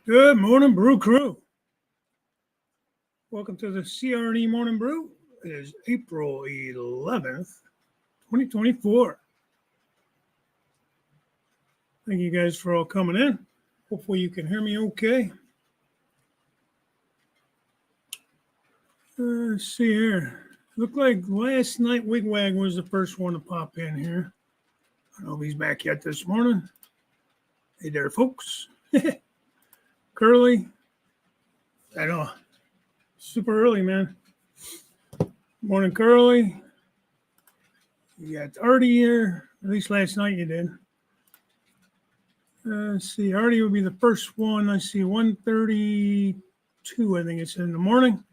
Good morning, Brew Crew. Welcome to the CR&E Morning Brew. It is April 11th, 2024. Thank you guys for all coming in. Hopefully you can hear me okay. Let's see here. Looked like last night Wigwag was the first one to pop in here. I don't know if he's back yet this morning. Hey there, folks. Curly. I know. Super early, man. Morning, Curly. You got Artie here. At least last night you did. Let's see. Artie would be the first one. I see 1:32, I think it's in the morning.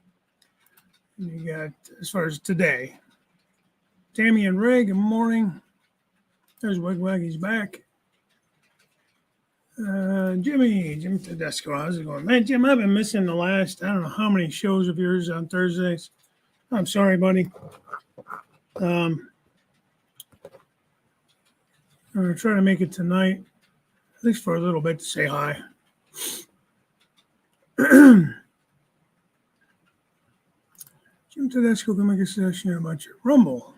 And you got, as far as today, Tammy and Ray, good morning. There's Wigwag, he's back. Jimmy Tedesco, how's it going? Man, Jim, I've been missing the last, I don't know how many shows of yours on Thursdays. I'm sorry, buddy. I'm going to try to make it tonight, at least for a little bit, to say hi. Jim Tedesco can make a suggestion about your Rumble.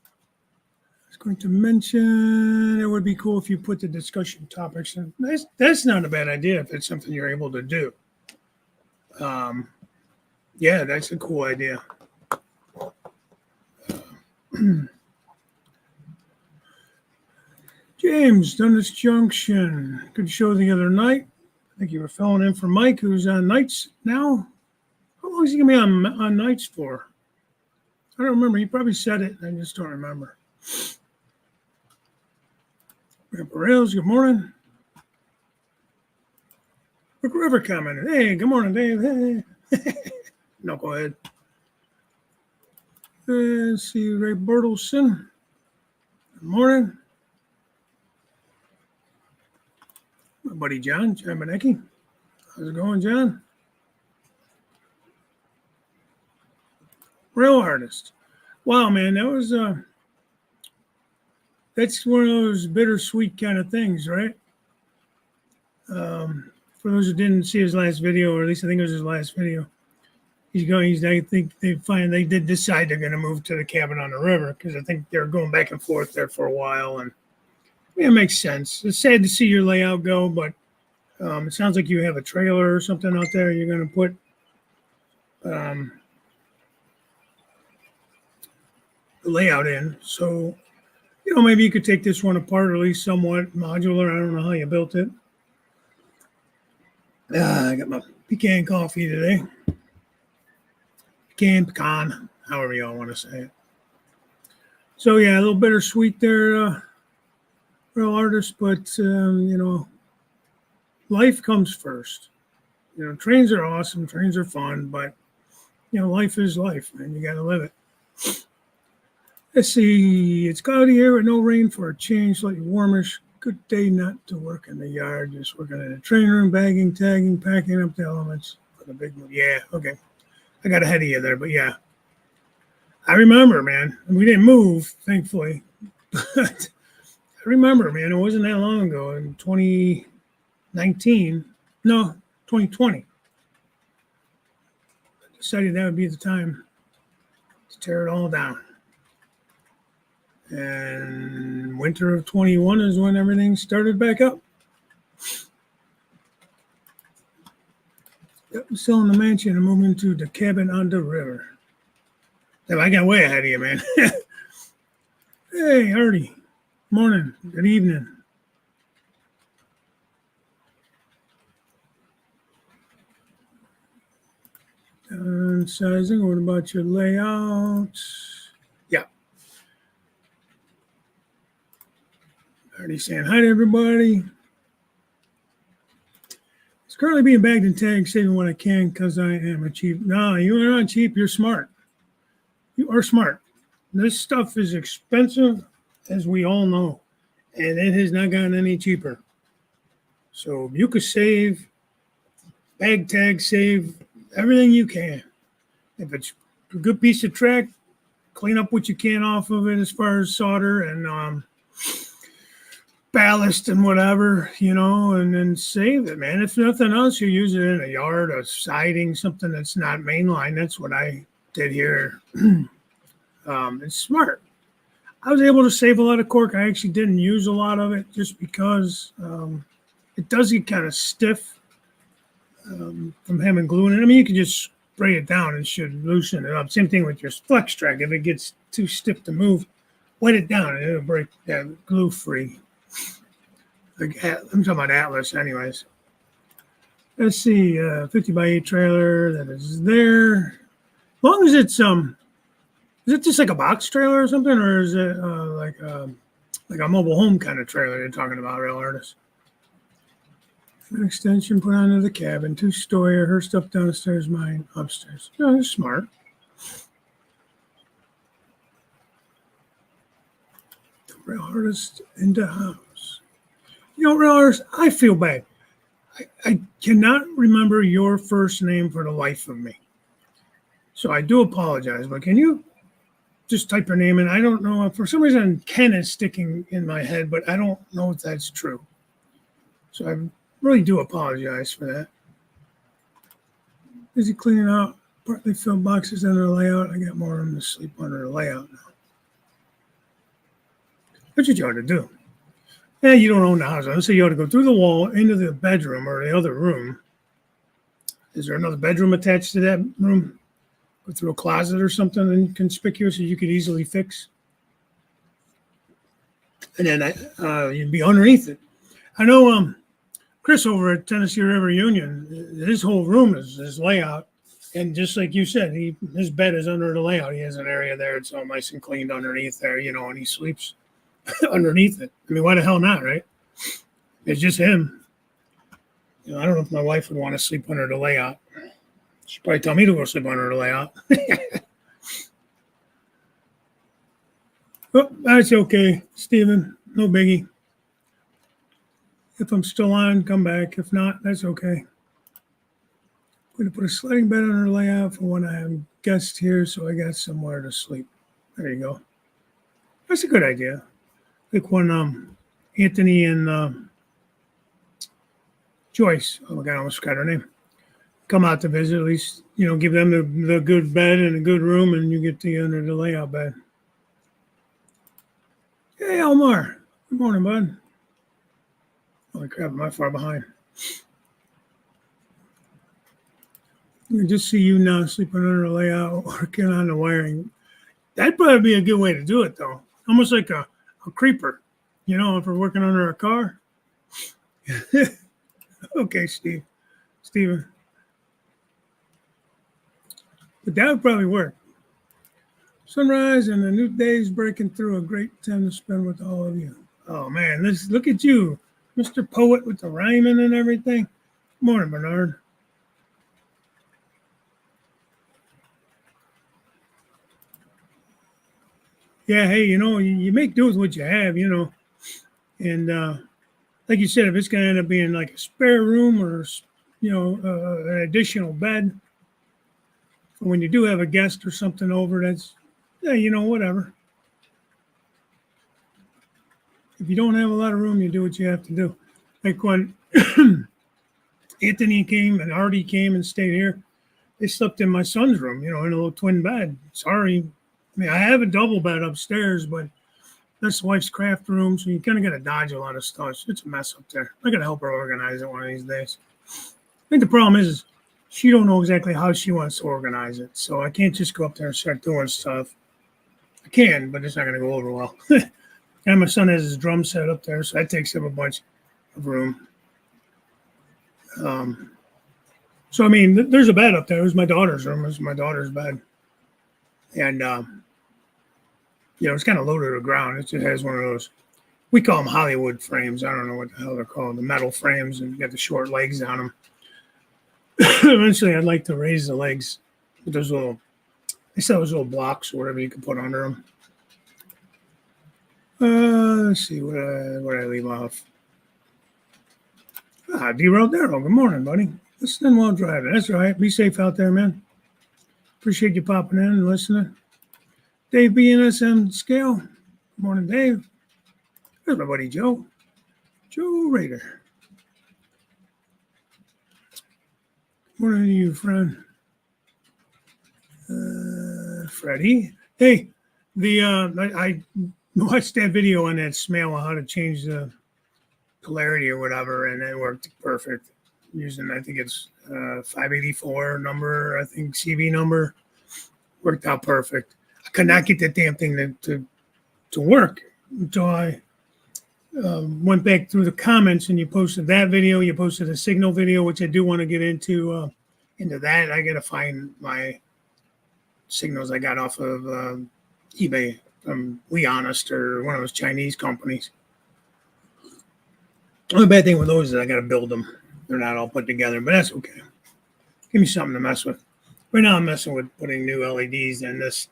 I was going to mention it would be cool if you put the discussion topics in. That's not a bad idea if it's something you're able to do. Yeah, that's a cool idea. James, Dundas Junction. Good show the other night. I think you were filling in for Mike, who's on nights now. How long is he going to be on nights for? I don't remember. He probably said it. I just don't remember. Grandpa Rails, good morning. Rick River commented. Hey, good morning, Dave. Hey. No, go ahead. Let's see, Ray Bertelson. Good morning. My buddy John Benecki. How's it going, John? Rail artist. Wow, man, that was that's one of those bittersweet kind of things, right? For those who didn't see his last video, or at least I think it was his last video, I think they did decide they're going to move to the cabin on the river, because I think they're going back and forth there for a while, and yeah, it makes sense. It's sad to see your layout go, but it sounds like you have a trailer or something out there you're going to put the layout in. So, maybe you could take this one apart, or at least somewhat modular. I don't know how you built it. I got my pecan coffee today. Pecan, however y'all want to say it. So, yeah, a little bittersweet there, real artist, but, life comes first. Trains are awesome. Trains are fun, but, life is life, man. You got to live it. Let's see. It's cloudy here with no rain for a change, slightly warmish. Good day not to work in the yard. Just working in the train room, bagging, tagging, packing up the elements for the big move. Yeah, okay. I got ahead of you there, but yeah. I remember, man. We didn't move, thankfully. But I remember, man. It wasn't that long ago. In 2019. No, 2020. I decided that would be the time to tear it all down. And winter of 21 is when everything started back up. Yep, I'm selling the mansion and moving to the cabin on the river. I got way ahead of you, man. Hey, Artie. Morning. Good evening. Sizing. What about your layout? Yeah. Already saying hi to everybody. It's currently being bagged and tagged, saving what I can because I am a cheap. No, you are not cheap. You're smart. You are smart. This stuff is expensive, as we all know, and it has not gotten any cheaper. So you could save, bag tag, save everything you can. If it's a good piece of track, clean up what you can off of it as far as solder and ballast and whatever, and then save it, man. If nothing else, you use it in a yard, a siding, something that's not mainline. That's what I did here. It's smart. I was able to save a lot of cork. I actually didn't use a lot of it just because it does get kind of stiff from having glue in it. I mean, you can just spray it down and it should loosen it up. Same thing with your flex track. If it gets too stiff to move, wet it down and it'll break that glue free. I'm talking about Atlas anyways. Let's see, 50 by 8 trailer that is there. As long as it's is it just like a box trailer or something, or is it like a mobile home kind of trailer you're talking about, real artist? An extension put onto the cabin, 2-story, her stuff downstairs, mine upstairs. No, that's smart. The real artist in the house. Real artist, I feel bad. I cannot remember your first name for the life of me. So I do apologize, but can you just type your name in? I don't know. For some reason, Ken is sticking in my head, but I don't know if that's true. So I really do apologize for that. Busy cleaning out partly filled boxes under the layout. I got more room to sleep under the layout now. That's what you ought to do. Yeah, you don't own the house. Let's say you ought to go through the wall into the bedroom or the other room. Is there another bedroom attached to that room? Go through a closet or something inconspicuous that you could easily fix. And then you'd be underneath it. I know Chris over at Tennessee River Union, his whole room is his layout. And just like you said, his bed is under the layout. He has an area there. It's all nice and cleaned underneath there, and he sleeps underneath it. I mean, why the hell not, right? It's just him. I don't know if my wife would want to sleep under the layout. She'd probably tell me to go sleep under the layout. Oh, that's okay, Stephen. No biggie. If I'm still on, come back. If not, that's okay. I'm going to put a sliding bed under the layout for when I have guests here, so I got somewhere to sleep. There you go. That's a good idea. Like when Anthony and Joyce, oh my God, I almost forgot her name, come out to visit, at least, give them the good bed and a good room, and you get the under the layout bed. Hey, Elmar. Good morning, bud. Holy crap, am I far behind? You can just see you now sleeping under the layout, working on the wiring. That'd probably be a good way to do it, though. Almost like a creeper, if we're working under a car. Okay, Steven. But that would probably work. Sunrise and a new day's breaking through. A great time to spend with all of you. Oh, man, look at you, Mr. Poet with the rhyming and everything. Good morning, Bernard. Yeah, hey, you make do with what you have, and like you said, if it's going to end up being like a spare room or, an additional bed, for when you do have a guest or something over, that's, whatever. If you don't have a lot of room, you do what you have to do. Like when Anthony came and Artie came and stayed here, they slept in my son's room, in a little twin bed. Sorry. I mean, I have a double bed upstairs, but that's the wife's craft room, so you kind of got to dodge a lot of stuff. It's a mess up there. I got to help her organize it one of these days. I think the problem is she don't know exactly how she wants to organize it, so I can't just go up there and start doing stuff. I can, but it's not going to go over well. And my son has his drum set up there, so that takes up a bunch of room. So, I mean, there's a bed up there. It was my daughter's room. It was my daughter's bed. And, it's kind of low to the ground. It just has one of those, we call them Hollywood frames. I don't know what the hell they're called, the metal frames, and you got the short legs on them. Eventually, I'd like to raise the legs with those they sell those little blocks or whatever you can put under them. Let's see, what did I leave off? Derailed Daryl. Good morning, buddy. Listening while driving. That's right. Be safe out there, man. Appreciate you popping in and listening. Dave BNSM Scale. Good morning, Dave. There's my buddy Joe. Joe Raider. Morning to you, friend. Freddie. Hey, I watched that video on that Smale on how to change the polarity or whatever, and it worked perfect. Using, I think it's 584 number, I think CV number, worked out perfect. I could not get that damn thing to work until I went back through the comments, and you posted that video. You posted a signal video, which I do want to get into that. I got to find my signals I got off of eBay from We Honest or one of those Chinese companies. The only bad thing with those is I got to build them. They're not all put together, but that's okay. Give me something to mess with. Right now I'm messing with putting new LEDs in this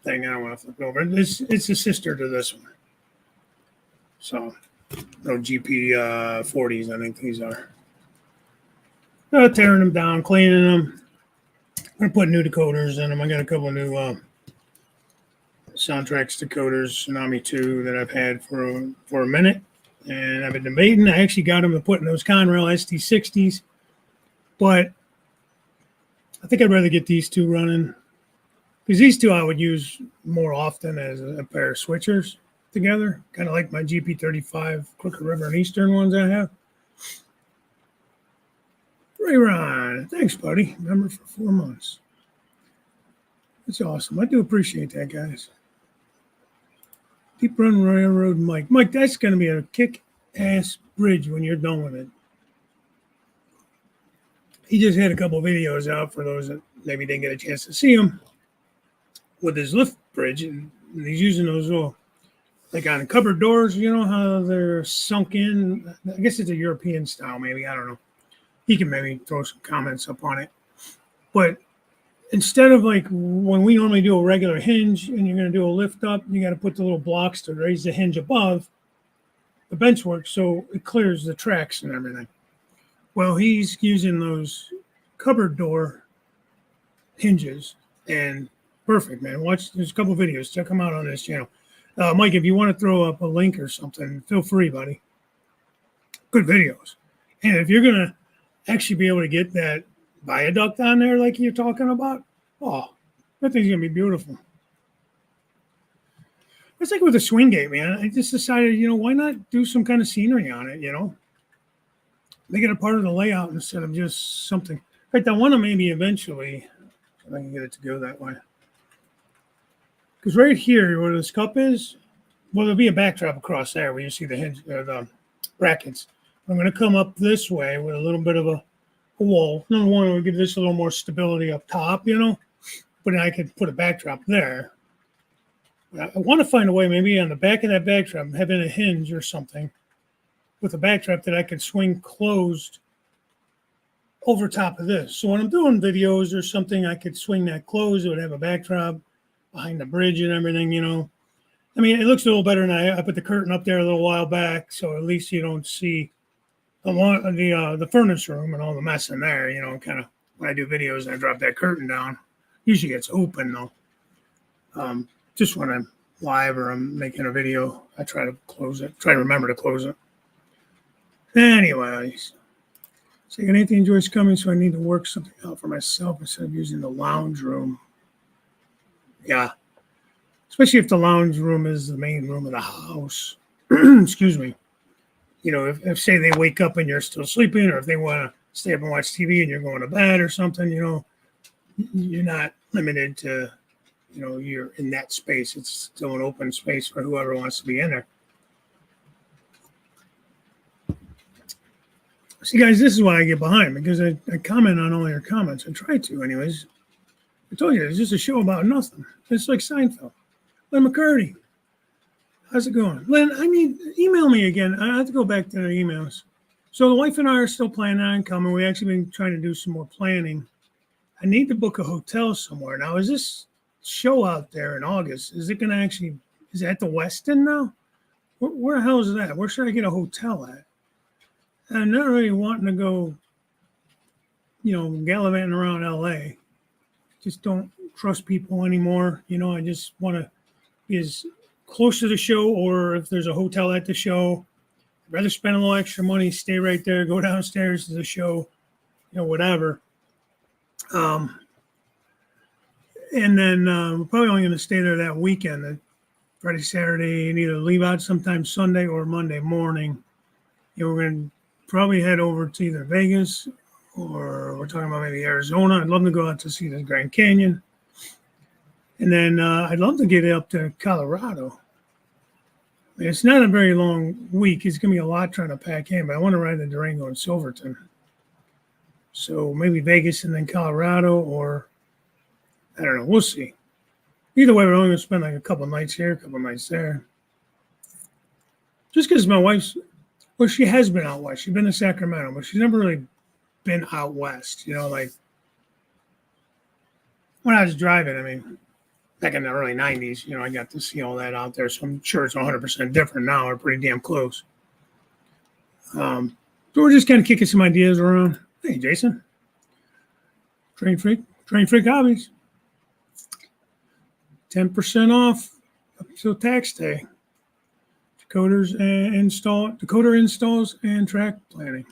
thing. I don't want to flip it over. It's a sister to this one. So, no GP 40s, I think these are. Tearing them down, cleaning them. I'm going to put new decoders in them. I got a couple of new Soundtrax decoders, Tsunami 2, that I've had for a minute. And I've been debating. I actually got them to put in those Conrail ST60s. But I think I'd rather get these two running. Because these two I would use more often as a pair of switchers together. Kind of like my GP35 Crooked River and Eastern ones I have. Ray Ron, thanks, buddy. Member for 4 months. That's awesome. I do appreciate that, guys. Deep Run Railroad Mike. Mike, that's going to be a kick-ass bridge when you're done with it. He just had a couple videos out for those that maybe didn't get a chance to see him with his lift bridge. And he's using those little, like on cupboard doors, you know how they're sunk in. I guess it's a European style, maybe. I don't know. He can maybe throw some comments up on it. But instead of like when we normally do a regular hinge and you're going to do a lift up, you got to put the little blocks to raise the hinge above the bench work so it clears the tracks and everything. Well, he's using those cupboard door hinges, and perfect, man. Watch, there's a couple of videos. Check them out on this channel. Mike, if you want to throw up a link or something, feel free, buddy. Good videos. And if you're going to actually be able to get that viaduct on there like you're talking about, oh, that thing's going to be beautiful. It's like with the swing gate, man. I just decided, why not do some kind of scenery on it, Make it a part of the layout instead of just something. In fact, I want to maybe eventually, if I can get it to go that way. Because right here, where this cup is, well, there'll be a backdrop across there where you see the hinge, the brackets. I'm going to come up this way with a little bit of a wall. Number one, we'll give this a little more stability up top, but then I could put a backdrop there. I want to find a way, maybe on the back of that backdrop, having a hinge or something with a backdrop that I could swing closed over top of this. So when I'm doing videos or something, I could swing that closed. It would have a backdrop behind the bridge and everything, I mean, it looks a little better than I put the curtain up there a little while back, so at least you don't see the furnace room and all the mess in there, kind of when I do videos and I drop that curtain down. Usually it's open, though. Just when I'm live or I'm making a video, I try to close it, try to remember to close it. Anyways, so Nathan enjoys coming, so I need to work something out for myself instead of using the lounge room. Yeah, especially if the lounge room is the main room of the house. Excuse me. If say they wake up and you're still sleeping, or if they want to stay up and watch TV and you're going to bed or something, you're not limited to, you're in that space. It's still an open space for whoever wants to be in there. See, guys, this is why I get behind, because I comment on all your comments. I try to, anyways. I told you, it's just a show about nothing. It's like Seinfeld. Lynn McCurdy. How's it going? Lynn, email me again. I have to go back to the emails. So the wife and I are still planning on coming. We've actually been trying to do some more planning. I need to book a hotel somewhere. Now, is this show out there in August, is it going to actually, is it at the Westin now? Where the hell is that? Where should I get a hotel at? I'm not really wanting to go, gallivanting around LA. Just don't trust people anymore. I just want to be as close to the show, or if there's a hotel at the show, rather spend a little extra money, stay right there, go downstairs to the show, whatever. And then we're probably only going to stay there that weekend, Friday, Saturday, and either leave out sometime Sunday or Monday morning. We're going to probably head over to either Vegas or we're talking about maybe Arizona. I'd love to go out to see the Grand Canyon. And then I'd love to get up to Colorado. It's not a very long week. It's going to be a lot trying to pack in, but I want to ride the Durango in Silverton. So maybe Vegas and then Colorado, or I don't know. We'll see. Either way, we're only going to spend like a couple nights here, a couple nights there. Just because my wife's, well, she has been out west. She's been to Sacramento, but she's never really been out west. Like when I was driving, I mean, back in the early 90s, I got to see all that out there. So I'm sure it's 100% different now. We're pretty damn close. So we're just kind of kicking some ideas around. Hey, Jason. Train Freak Hobbies. 10% off up until tax day. Decoder installs and track planning.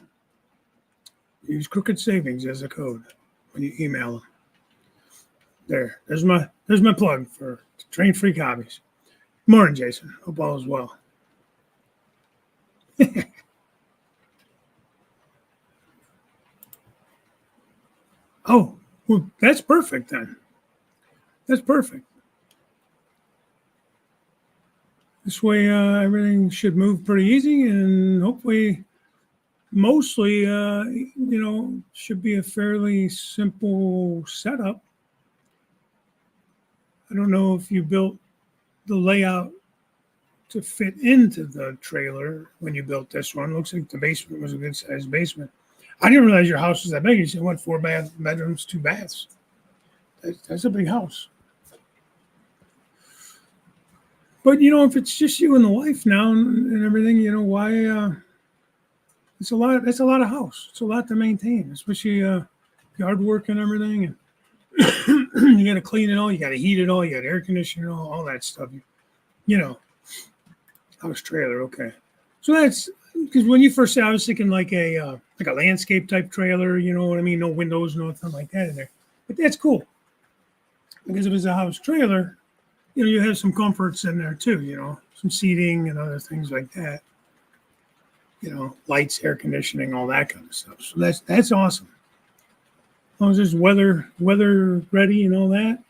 Use Crooked Savings as a code when you email them. There's my plug for Train Freak Hobbies. Morning, Jason. Hope all is well. Oh, well, that's perfect then. That's perfect. This way, everything should move pretty easy, and hopefully, mostly, should be a fairly simple setup. I don't know if you built the layout to fit into the trailer when you built this one. Looks like the basement was a good sized basement. I didn't realize your house was that big. You said, what, 4 bedrooms, 2 baths? That's a big house. But, if it's just you and the wife now and everything, why? It's a lot. That's a lot of house. It's a lot to maintain, especially yard work and everything. And you got to clean it all. You got to heat it all. You got to air condition it all that stuff. House trailer. Okay. So that's because when you first said, I was thinking like a landscape type trailer. You know what I mean? No windows, nothing like that in there. But that's cool because if it's a house trailer, you have some comforts in there too. Some seating and other things like that. Lights, air conditioning, all that kind of stuff. So that's awesome. As long as it's weather ready and all that.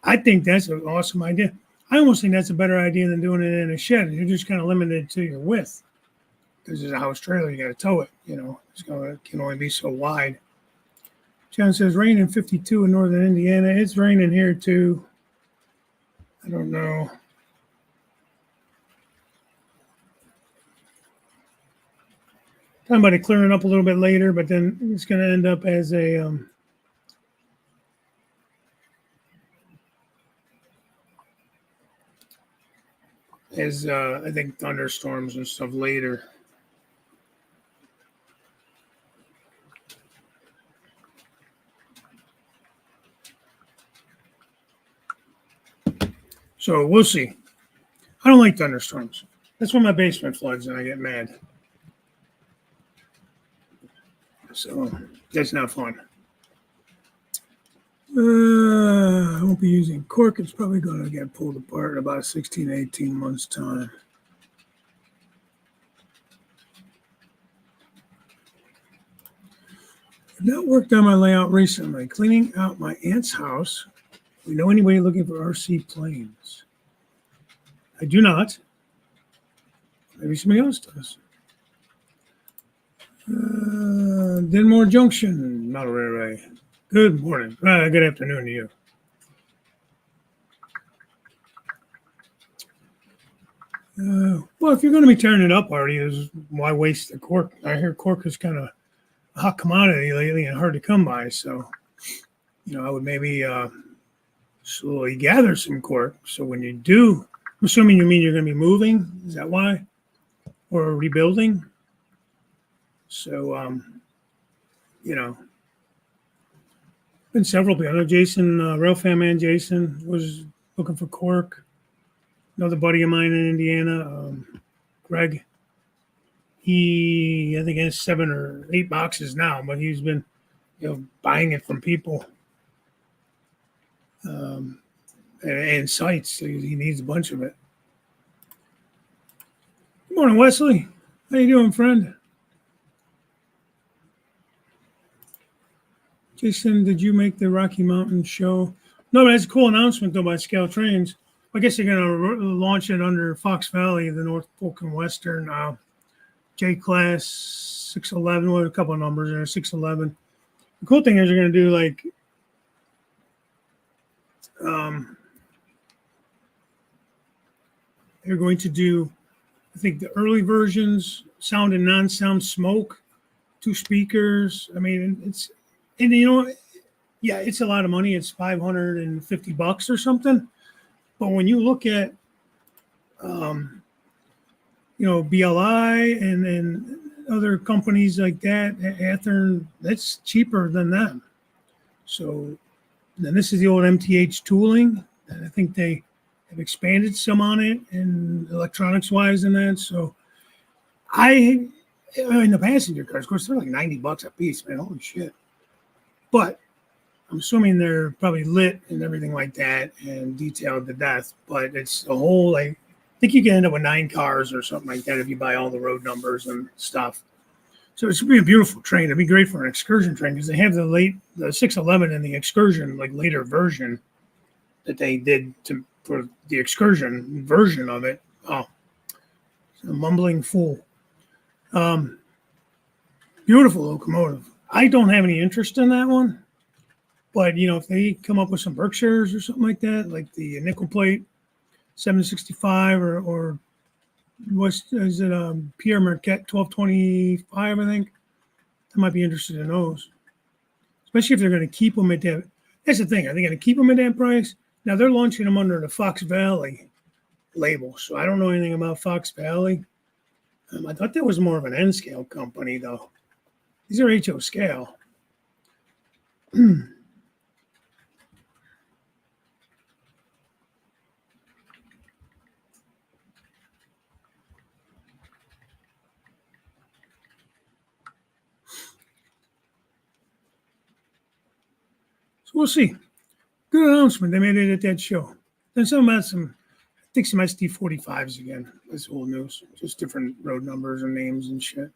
I think that's an awesome idea. I almost think that's a better idea than doing it in a shed. You're just kind of limited to your width. Because it's a house trailer, you got to tow it. It can only be so wide. John says, rain in 52 in northern Indiana. It's raining here too. I don't know. Talking about it clearing up a little bit later, but then it's going to end up as a I think thunderstorms and stuff later. So we'll see. I don't like thunderstorms. That's when my basement floods and I get mad. So that's not fun. I won't be using cork. It's probably going to get pulled apart in about 16 to 18 months' time. I've not worked on my layout recently. Cleaning out my aunt's house. Do we know anybody looking for RC planes? I do not. Maybe somebody else does. Denmore Junction, Model Railway. Good morning. Good afternoon to you. Well, if you're going to be tearing it up already, why waste the cork? I hear cork is kind of a hot commodity lately and hard to come by. So, I would maybe slowly gather some cork. So when you do, I'm assuming you mean you're going to be moving. Is that why? Or rebuilding? So, been several people. I know Jason, Railfan man Jason, was looking for cork. Another buddy of mine in Indiana, Greg, He, I think, has 7 or 8 boxes now, but he's been, buying it from people um, and sites. So he needs a bunch of it. Good morning, Wesley. How you doing, friend? Jason, did you make the Rocky Mountain show? No, but that's a cool announcement, though, by Scale Trains. I guess they're going to launch it under Fox Valley, the Norfolk and Western J Class 611, with a couple of numbers there, 611. The cool thing is they're going to do they're going to do, I think, the early versions, sound and non-sound smoke, 2 speakers. I mean, it's a lot of money. It's $550 or something. But when you look at, BLI and other companies like that, Athearn, that's cheaper than them. So then this is the old MTH tooling. And I think they have expanded some on it and electronics wise and that. So in the passenger cars, of course, they're like $90 a piece, man. Holy shit. But I'm assuming they're probably lit and everything like that and detailed to death. But it's a whole, I think you can end up with 9 cars or something like that if you buy all the road numbers and stuff. So it's be a beautiful train. It'd be great for an excursion train because they have the 611 in the excursion, like later version that they did for the excursion version of it. Oh, a mumbling fool. Beautiful locomotive. I don't have any interest in that one, but if they come up with some Berkshires or something like that, like the nickel plate 765 or what's is it Pierre Marquette 1225, I think. I might be interested in those, especially if they're going to keep them at that. That's the thing. Are they going to keep them at that price? Now they're launching them under the Fox Valley label, so I don't know anything about Fox Valley. I thought that was more of an N scale company, though. These are HO scale. So we'll see. Good announcement. They made it at that show. Then some about I think some SD45s again. That's old news. Just different road numbers and names and shit.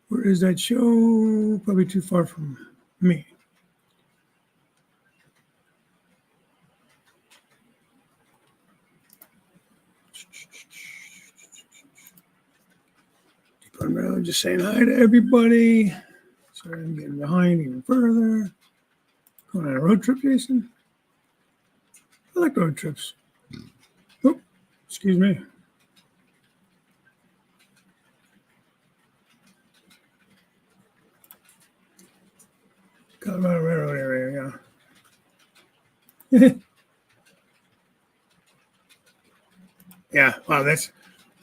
Where is that show? Probably too far from me. I'm just saying hi to everybody. Sorry, I'm getting behind even further. Going on a road trip, Jason? I like road trips. Oh, excuse me. Colorado Railroad area, yeah. Yeah, wow,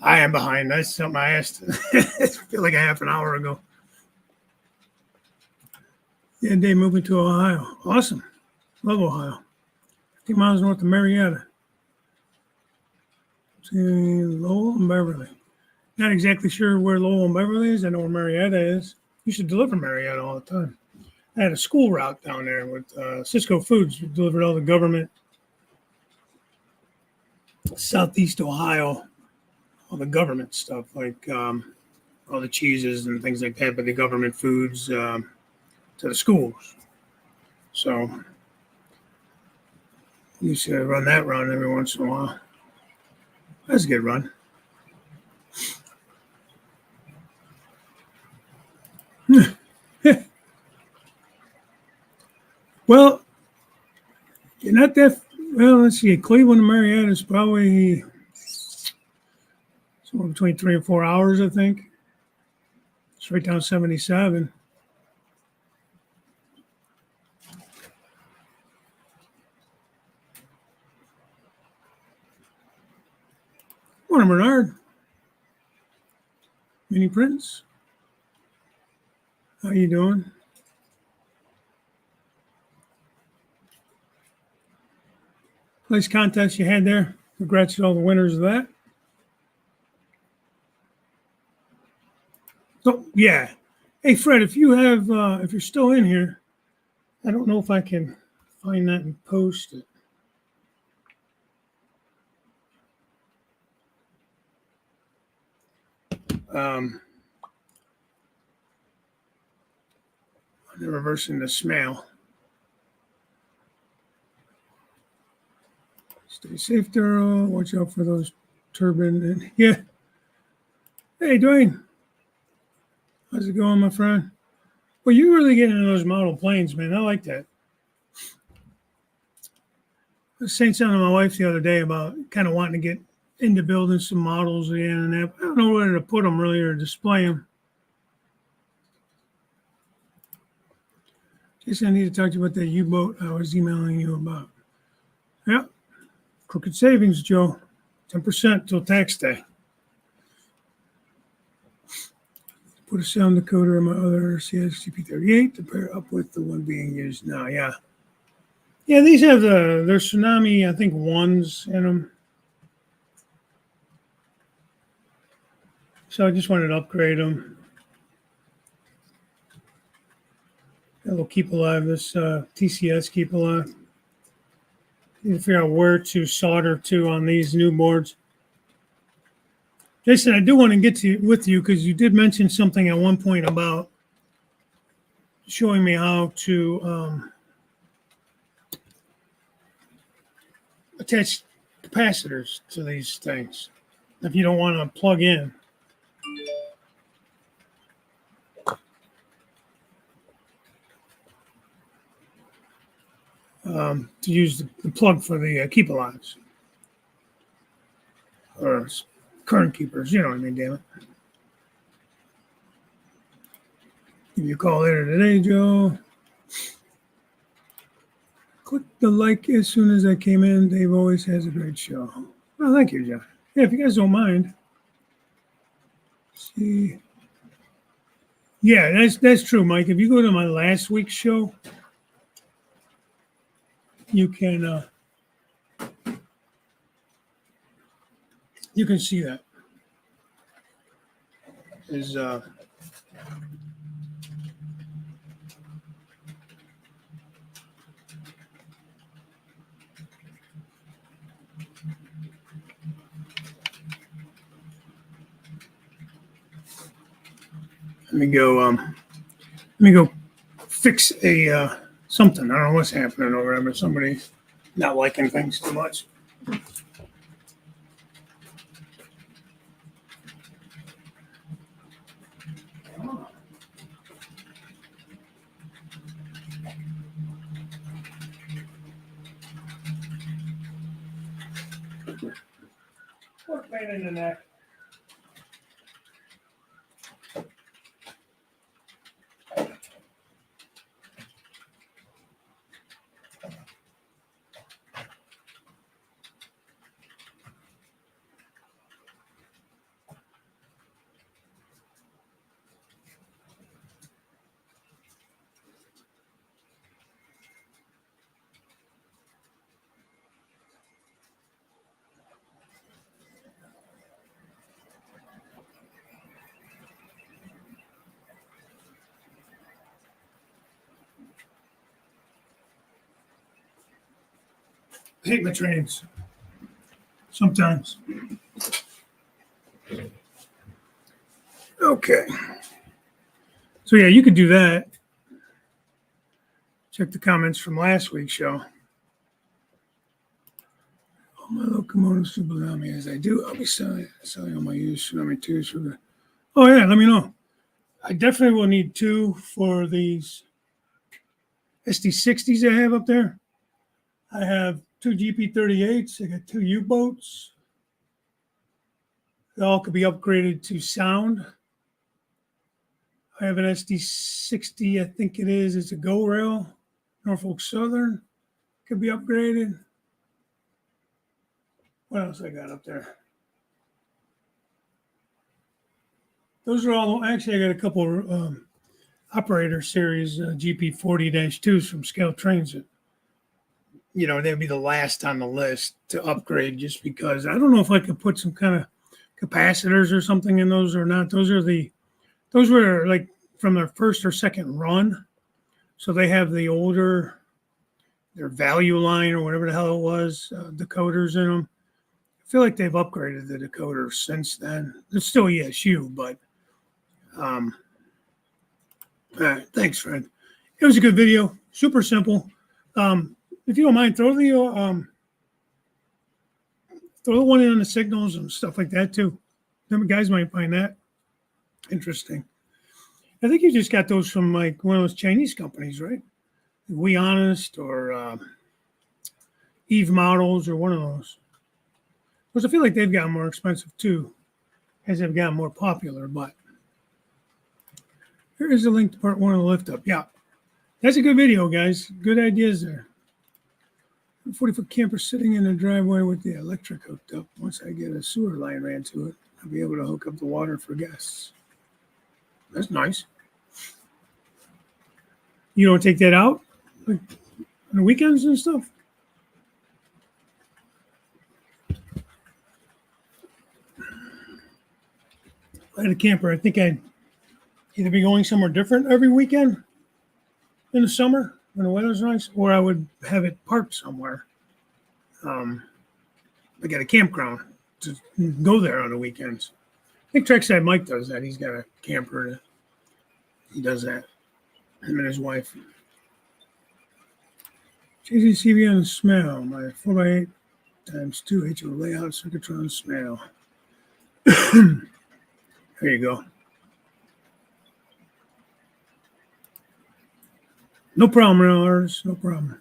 I am behind. That's something I asked. I feel like a half an hour ago. Yeah, Dave moving to Ohio. Awesome. Love Ohio. 50 miles north of Marietta. Lowell and Beverly. Not exactly sure where Lowell and Beverly is. I know where Marietta is. You should deliver Marietta all the time. I had a school route down there with Cisco Foods. We delivered all the government Southeast Ohio, all the government stuff, like all the cheeses and things like that, but the government foods to the schools. So you used to run that run every once in a while. That's a good run. Well, you're not that. Well, let's see. Cleveland to Marietta is probably somewhere between 3 and 4 hours, I think. Straight down 77. Morning, Bernard. Mini Prince. How you doing? Nice contest you had there. Congrats to all the winners of that. So yeah, hey Fred, if you're still in here, I don't know if I can find that and post it. They're reversing the smell. Stay safe, Daryl. Watch out for those turbine. And, yeah. Hey, Dwayne. How's it going, my friend? Well, you really get into those model planes, man. I like that. I was saying something to my wife the other day about kind of wanting to get into building some models again and that. I don't know where to put them really or display them. Guess I need to talk to you about that U-boat I was emailing you about. Yeah. Crooked savings, Joe. 10% till tax day. Put a sound decoder in my other CSGP38 to pair up with the one being used now. Yeah. Yeah, these have their Tsunami, I think, ones in them. So I just wanted to upgrade them. That will keep alive, this TCS keep alive. Need to figure out where to solder to on these new boards. Jason, I do want to get to with you because you did mention something at one point about showing me how to attach capacitors to these things if you don't want to plug in. To use the plug for the keep alives or current keepers, you know what I mean, damn it. Give you a call later today, Joe. Click the like as soon as I came in. Dave always has a great show. Well, thank you, Jeff. Yeah, if you guys don't mind. See. Yeah, that's true, Mike. If you go to my last week's show, you can see that. Let me go fix a something. I don't know what's happening over there, but somebody's not liking things too much. What pain in the neck? I hate my trains. Sometimes. Okay. So yeah, you could do that. Check the comments from last week's show. All my locomotive tsunami as I do. I'll be selling all my used tsunami 2s. Oh yeah, let me know. I definitely will need 2 for these SD60s I have up there. I have 2 GP38s. I got 2 U-boats. They all could be upgraded to sound. I have an SD60, I think it is. It's a Go Rail, Norfolk Southern. Could be upgraded. What else I got up there? Those are all, actually, I got a couple operator series GP40-2s from Scale Transit. they'd be the last on the list to upgrade just because I don't know if I could put some kind of capacitors or something in those or not. Those were like from their first or second run. So they have their value line or whatever the hell it was, decoders in them. I feel like they've upgraded the decoders since then. It's still ESU, but all right, thanks, friend. It was a good video, super simple. If you don't mind, throw the one in on the signals and stuff like that too. Some guys might find that interesting. I think you just got those from like one of those Chinese companies, right? We Honest or Eve Models or one of those. Because I feel like they've gotten more expensive too as they've gotten more popular. But here is the link to part 1 of the lift up. Yeah, that's a good video, guys. Good ideas there. 40-foot camper sitting in the driveway with the electric hooked up. Once I get a sewer line ran to it, I'll be able to hook up the water for guests. That's nice. You don't take that out like on the weekends and stuff? If I had a camper, I think I'd either be going somewhere different every weekend in the summer when the weather's nice, or I would have it parked somewhere. I got a campground to go there on the weekends. I think Trackside Mike does that. He's got a camper. He does that. Him and his wife. Changing CV on the smell. My 4x8 times 2 HO layout circuitron smell. There you go. No problem, Lars. No problem.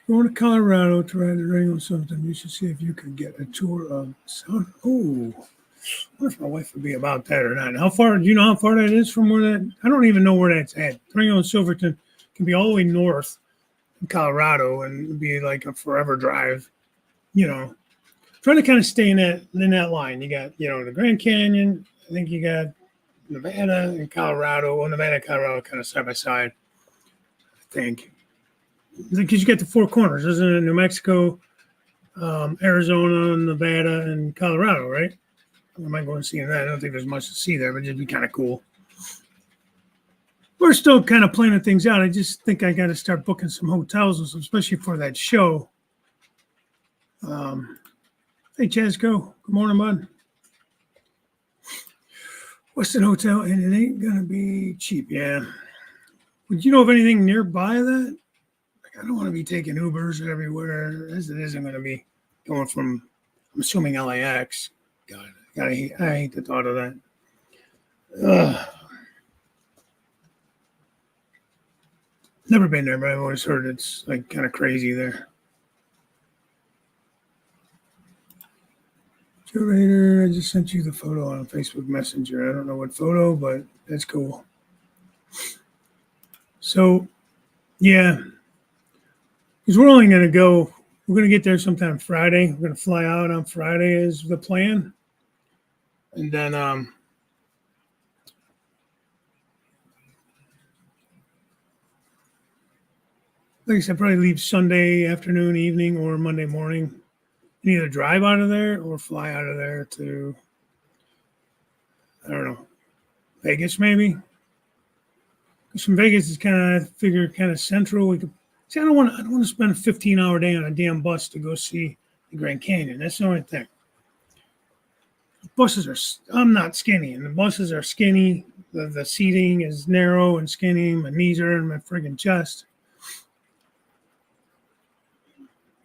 Going to Colorado to ride the ring or something. You should see if you could get a tour of South. Oh, I wonder if my wife would be about that or not. How far? Do you know how far that is from where that? I don't even know where that's at. Ringo and Silverton can be all the way north in Colorado and be like a forever drive. Trying to kind of stay in that line. You got the Grand Canyon. I think you got Nevada and Colorado. Well, Nevada and Colorado kind of side by side. I think. Because you get the four corners, isn't it? New Mexico, Arizona, Nevada, and Colorado, right? I might go and see that. I don't think there's much to see there, but it'd be kind of cool. We're still kind of planning things out. I just think I got to start booking some hotels, especially for that show. Hey, Chesco. Good morning, bud. Weston Hotel, and it ain't going to be cheap, yeah. Would you know of anything nearby that? I don't want to be taking Ubers everywhere, as it isn't going to be going from, I'm assuming LAX. God, I hate the thought of that. Never been there, but I've always heard it's like kind of crazy there. Curator, I just sent you the photo on Facebook Messenger. I don't know what photo, but that's cool. So, yeah. Because we're only going to go, we're going to get there sometime Friday. We're going to fly out on Friday is the plan. And then, like I said, probably leave Sunday afternoon, evening, or Monday morning. And either drive out of there or fly out of there to, I don't know, Vegas maybe. Because from Vegas is kind of, I figure, kind of central. We could. See, I don't want to spend a 15-hour day on a damn bus to go see the Grand Canyon. That's the only thing. Buses are, I'm not skinny, and the buses are skinny. The seating is narrow and skinny. My knees are in my friggin' chest.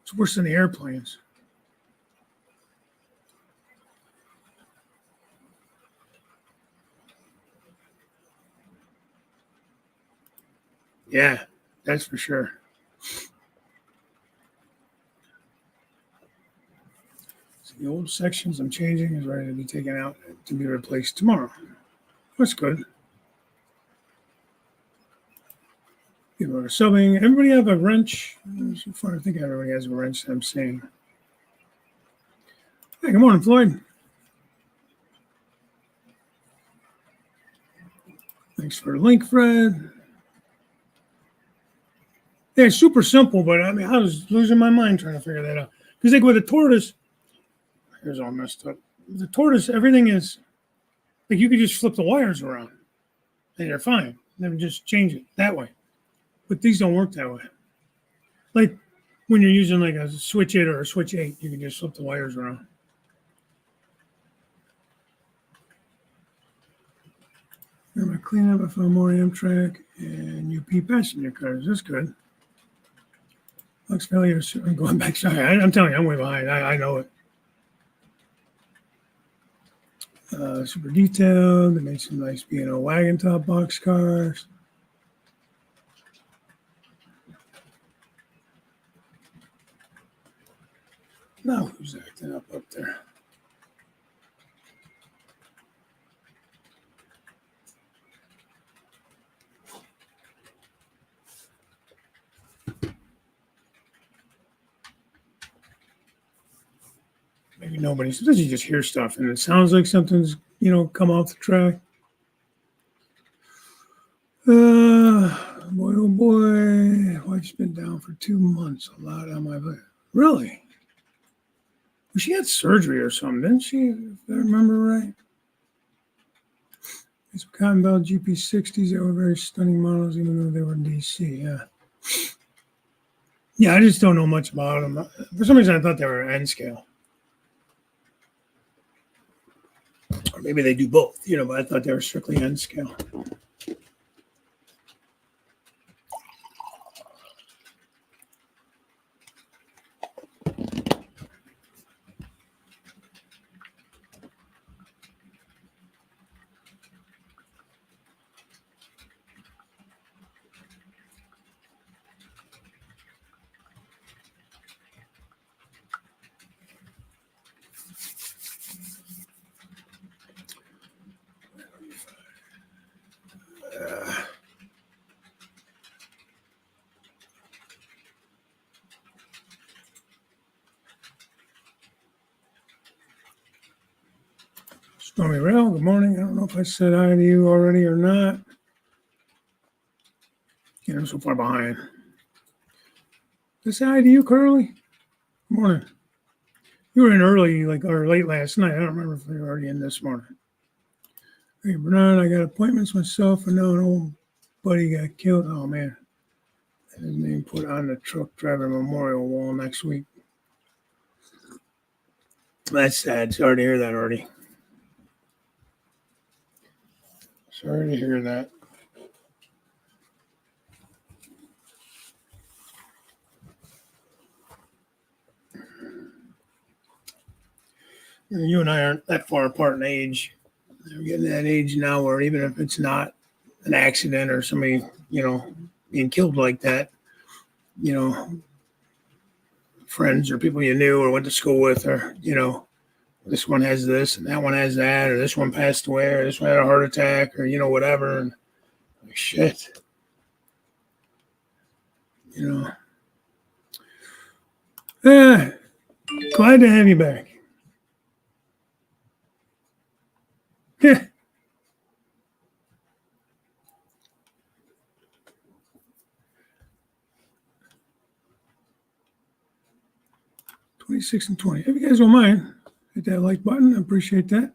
It's worse than the airplanes. Yeah, that's for sure. The old sections I'm changing is ready to be taken out to be replaced tomorrow. That's good. People are subbing. Everybody have a wrench? So far, I think everybody has a wrench. I'm seeing. Hey, good morning, Floyd. Thanks for the link, Fred. Yeah, it's super simple, but I mean, I was losing my mind trying to figure that out. Because like with a tortoise, here's all messed up. With the tortoise, everything is like you could just flip the wires around and you're fine. Then just change it that way. But these don't work that way. Like when you're using like a switch 8 or a switch 8, you can just flip the wires around. I'm clean up. I found more Amtrak and UP passenger cars. That's good. Lux failure. I'm going back. Sorry, I'm telling you, I'm way behind. I know it. Super detailed. They made some nice B&O wagon top box cars. Now who's acting up there? Maybe nobody. Sometimes you just hear stuff and it sounds like something's, come off the track. Boy, oh boy. Wife's been down for 2 months. A lot on my back. Really? Well, she had surgery or something, didn't she? If I remember right. It's Cotton Belt GP60s. They were very stunning models, even though they were DC. Yeah. Yeah, I just don't know much about them. For some reason, I thought they were N scale. Or maybe they do both, but I thought they were strictly N scale. Stormy Rail, good morning. I don't know if I said hi to you already or not. I'm so far behind. Did I say hi to you, Curly? Good morning. You were in early, or late last night. I don't remember if you were already in this morning. Hey, Bernard, I got appointments myself, and now an old buddy got killed. Oh, man. His name put on the truck driver memorial wall next week. That's sad. Sorry to hear that, Artie. Sorry to hear that. You and I aren't that far apart in age. We're getting that age now where even if it's not an accident or somebody, being killed like that, friends or people you knew or went to school with, or, this one has this and that one has that, or this one passed away, or this one had a heart attack, or, whatever. And like, shit. Glad to have you back. 26 and 20. If you guys don't mind, hit that like button. I appreciate that.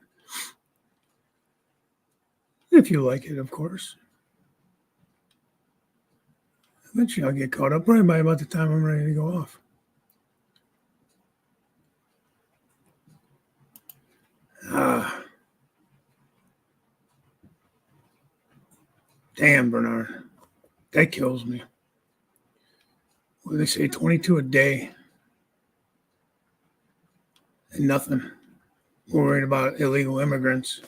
If you like it, of course. Eventually I'll get caught up, probably by about the time I'm ready to go off. Damn, Bernard. That kills me. What do they say? 22 a day. And nothing. We're worried about illegal immigrants.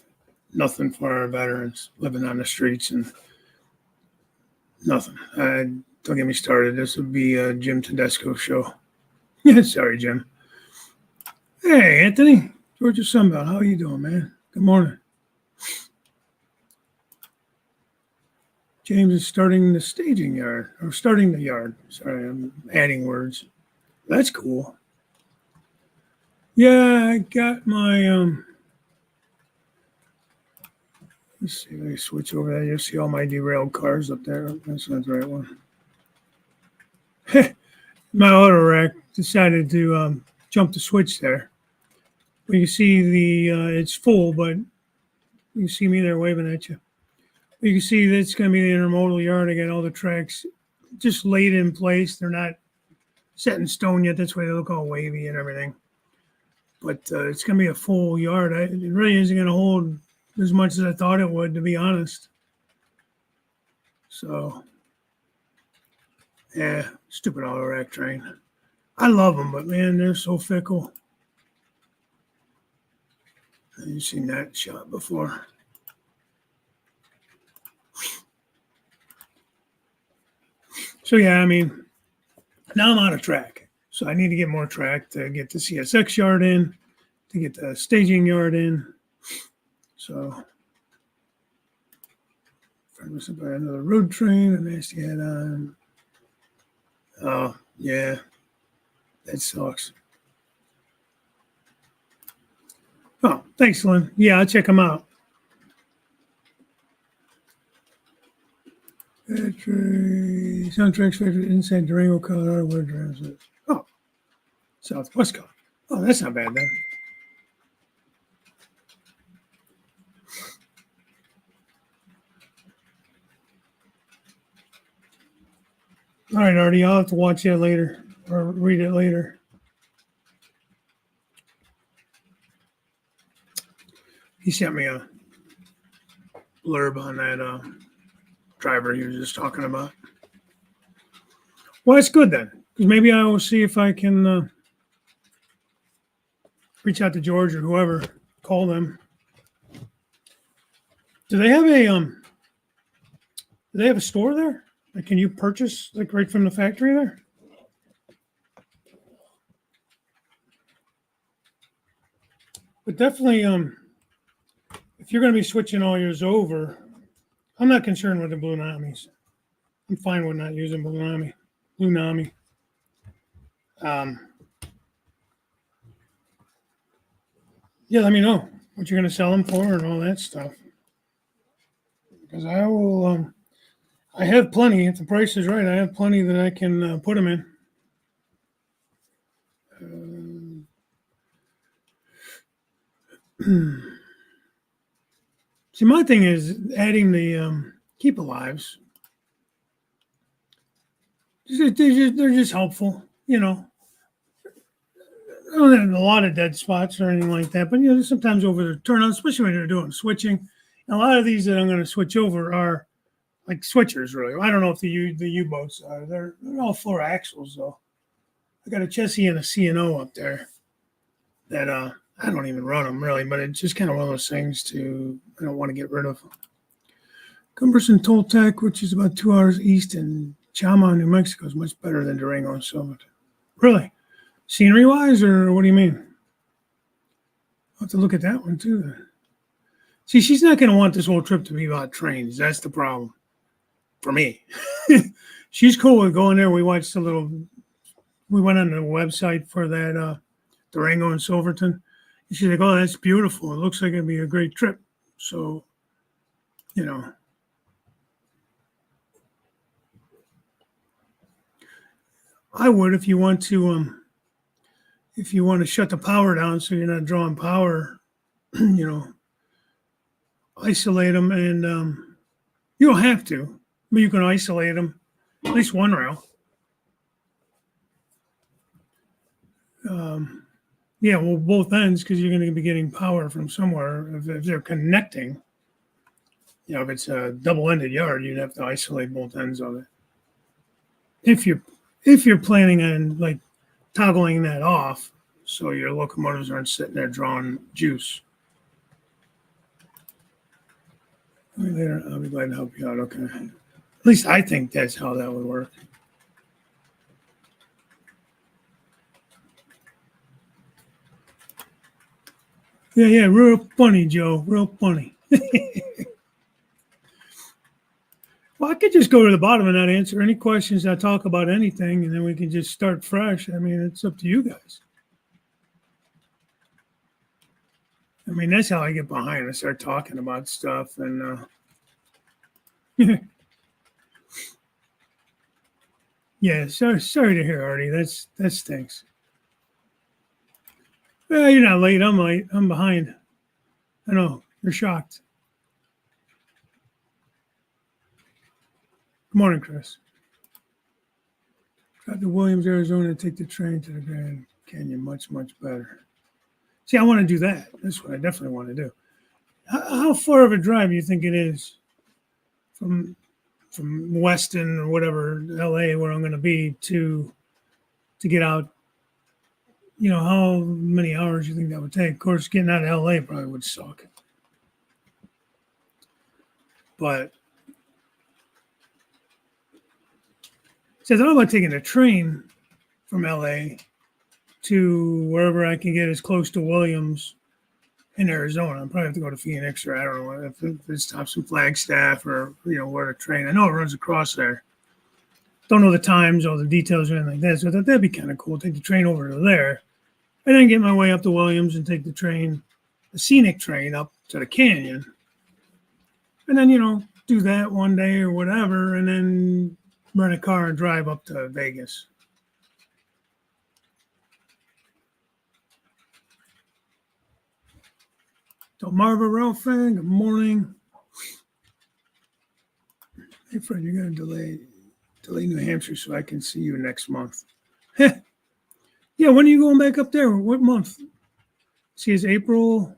Nothing for our veterans living on the streets and nothing. Don't get me started. This would be a Jim Tedesco show. Yeah, sorry, Jim. Hey, Anthony. Georgia Sunbelt. How are you doing, man? Good morning. James is starting the staging yard, or starting the yard. Sorry, I'm adding words. That's cool. Yeah, I got my, let's see, let me switch over there. You'll see all my derailed cars up there. That's not the right one. My auto rack decided to jump the switch there. Well, you see it's full, but you see me there waving at you. You can see that's going to be the intermodal yard. I got all the tracks just laid in place. They're not set in stone yet. That's why they look all wavy and everything. But it's going to be a full yard. It really isn't going to hold as much as I thought it would, to be honest. So, yeah, stupid auto rack train. I love them, but man, they're so fickle. You've seen that shot before. So yeah, I mean, now I'm out of track. So I need to get more track to get the CSX yard in, to get the staging yard in. So I was about another road train, a nasty head on. Oh, yeah. That sucks. Oh, thanks, Lynn. Yeah, I'll check them out. Soundtracks factory inside Durango, Colorado. Where Durango is? Oh, Southwest Colorado. Oh, that's not bad then. All right, Artie, I'll have to watch that later or read it later. He sent me a blurb on that driver he was just talking about. Well, that's good then, because maybe I will see if I can reach out to George or whoever, call them. Do they have a store there? Like, can you purchase like right from the factory there? But definitely, if you're going to be switching all yours over, I'm not concerned with the Blue Namis. I'm fine with not using Blue Nami. Yeah, let me know what you're going to sell them for and all that stuff. Because I will, I have plenty. If the price is right, I have plenty that I can put them in. See, my thing is adding the keep alives. They're just helpful, you know. I don't have a lot of dead spots or anything like that, but you know, sometimes over the turnout, especially when you're doing switching. A lot of these that I'm going to switch over are like switchers, really. I don't know if the U-boats are. They're all 4 axles though. I got a Chessie and a C&O up there that I don't even run them really, but it's just kind of one of those things I don't want to get rid of. Cumberson Toltec, which is about 2 hours east in Chama, New Mexico, is much better than Durango and Silverton. Really? Scenery-wise, or what do you mean? I'll have to look at that one, too. Then. See, she's not going to want this whole trip to be about trains. That's the problem for me. She's cool with going there. We went on the website for that Durango and Silverton. And she's like, oh, that's beautiful. It looks like it'd be a great trip. So, you know. I would if you want to shut the power down so you're not drawing power, you know, isolate them. And you don't have to, but you can isolate them, at least one rail. Yeah, well, both ends, because you're going to be getting power from somewhere. If they're connecting, you know, if it's a double-ended yard, you'd have to isolate both ends of it. If you're planning on like toggling that off, so your locomotives aren't sitting there drawing juice. I'll be glad to help you out. Okay. At least I think that's how that would work. Yeah, real funny, Joe. Real funny. Well, I could just go to the bottom and not answer any questions. I talk about anything, and then we can just start fresh. I mean, it's up to you guys. I mean, that's how I get behind. I start talking about stuff, and Yeah, sorry to hear, Artie. That stinks. You're not late. I'm late. I'm behind. I know. You're shocked. Good morning, Chris. Drive to Williams, Arizona, and take the train to the Grand Canyon. Much better. See, I want to do that. That's what I definitely want to do. How far of a drive do you think it is from Weston or whatever, LA, where I'm going to be to get out? You know, how many hours do you think that would take? Of course, getting out of LA probably would suck. But so I thought about taking a train from LA to wherever I can get as close to Williams in Arizona. I'll probably have to go to Phoenix, or I don't know if it stops in Flagstaff, or where the train. I know it runs across there. Don't know the times or the details or anything like that. So I thought that'd be kind of cool. Take the train over to there, and then get my way up to Williams and take the scenic train up to the canyon, and then do that one day or whatever, and then rent a car and drive up to Vegas. So Marva Ralphan, good morning. Hey Fred, you're gonna delay New Hampshire so I can see you next month. Yeah, when are you going back up there? What month? See, it's April.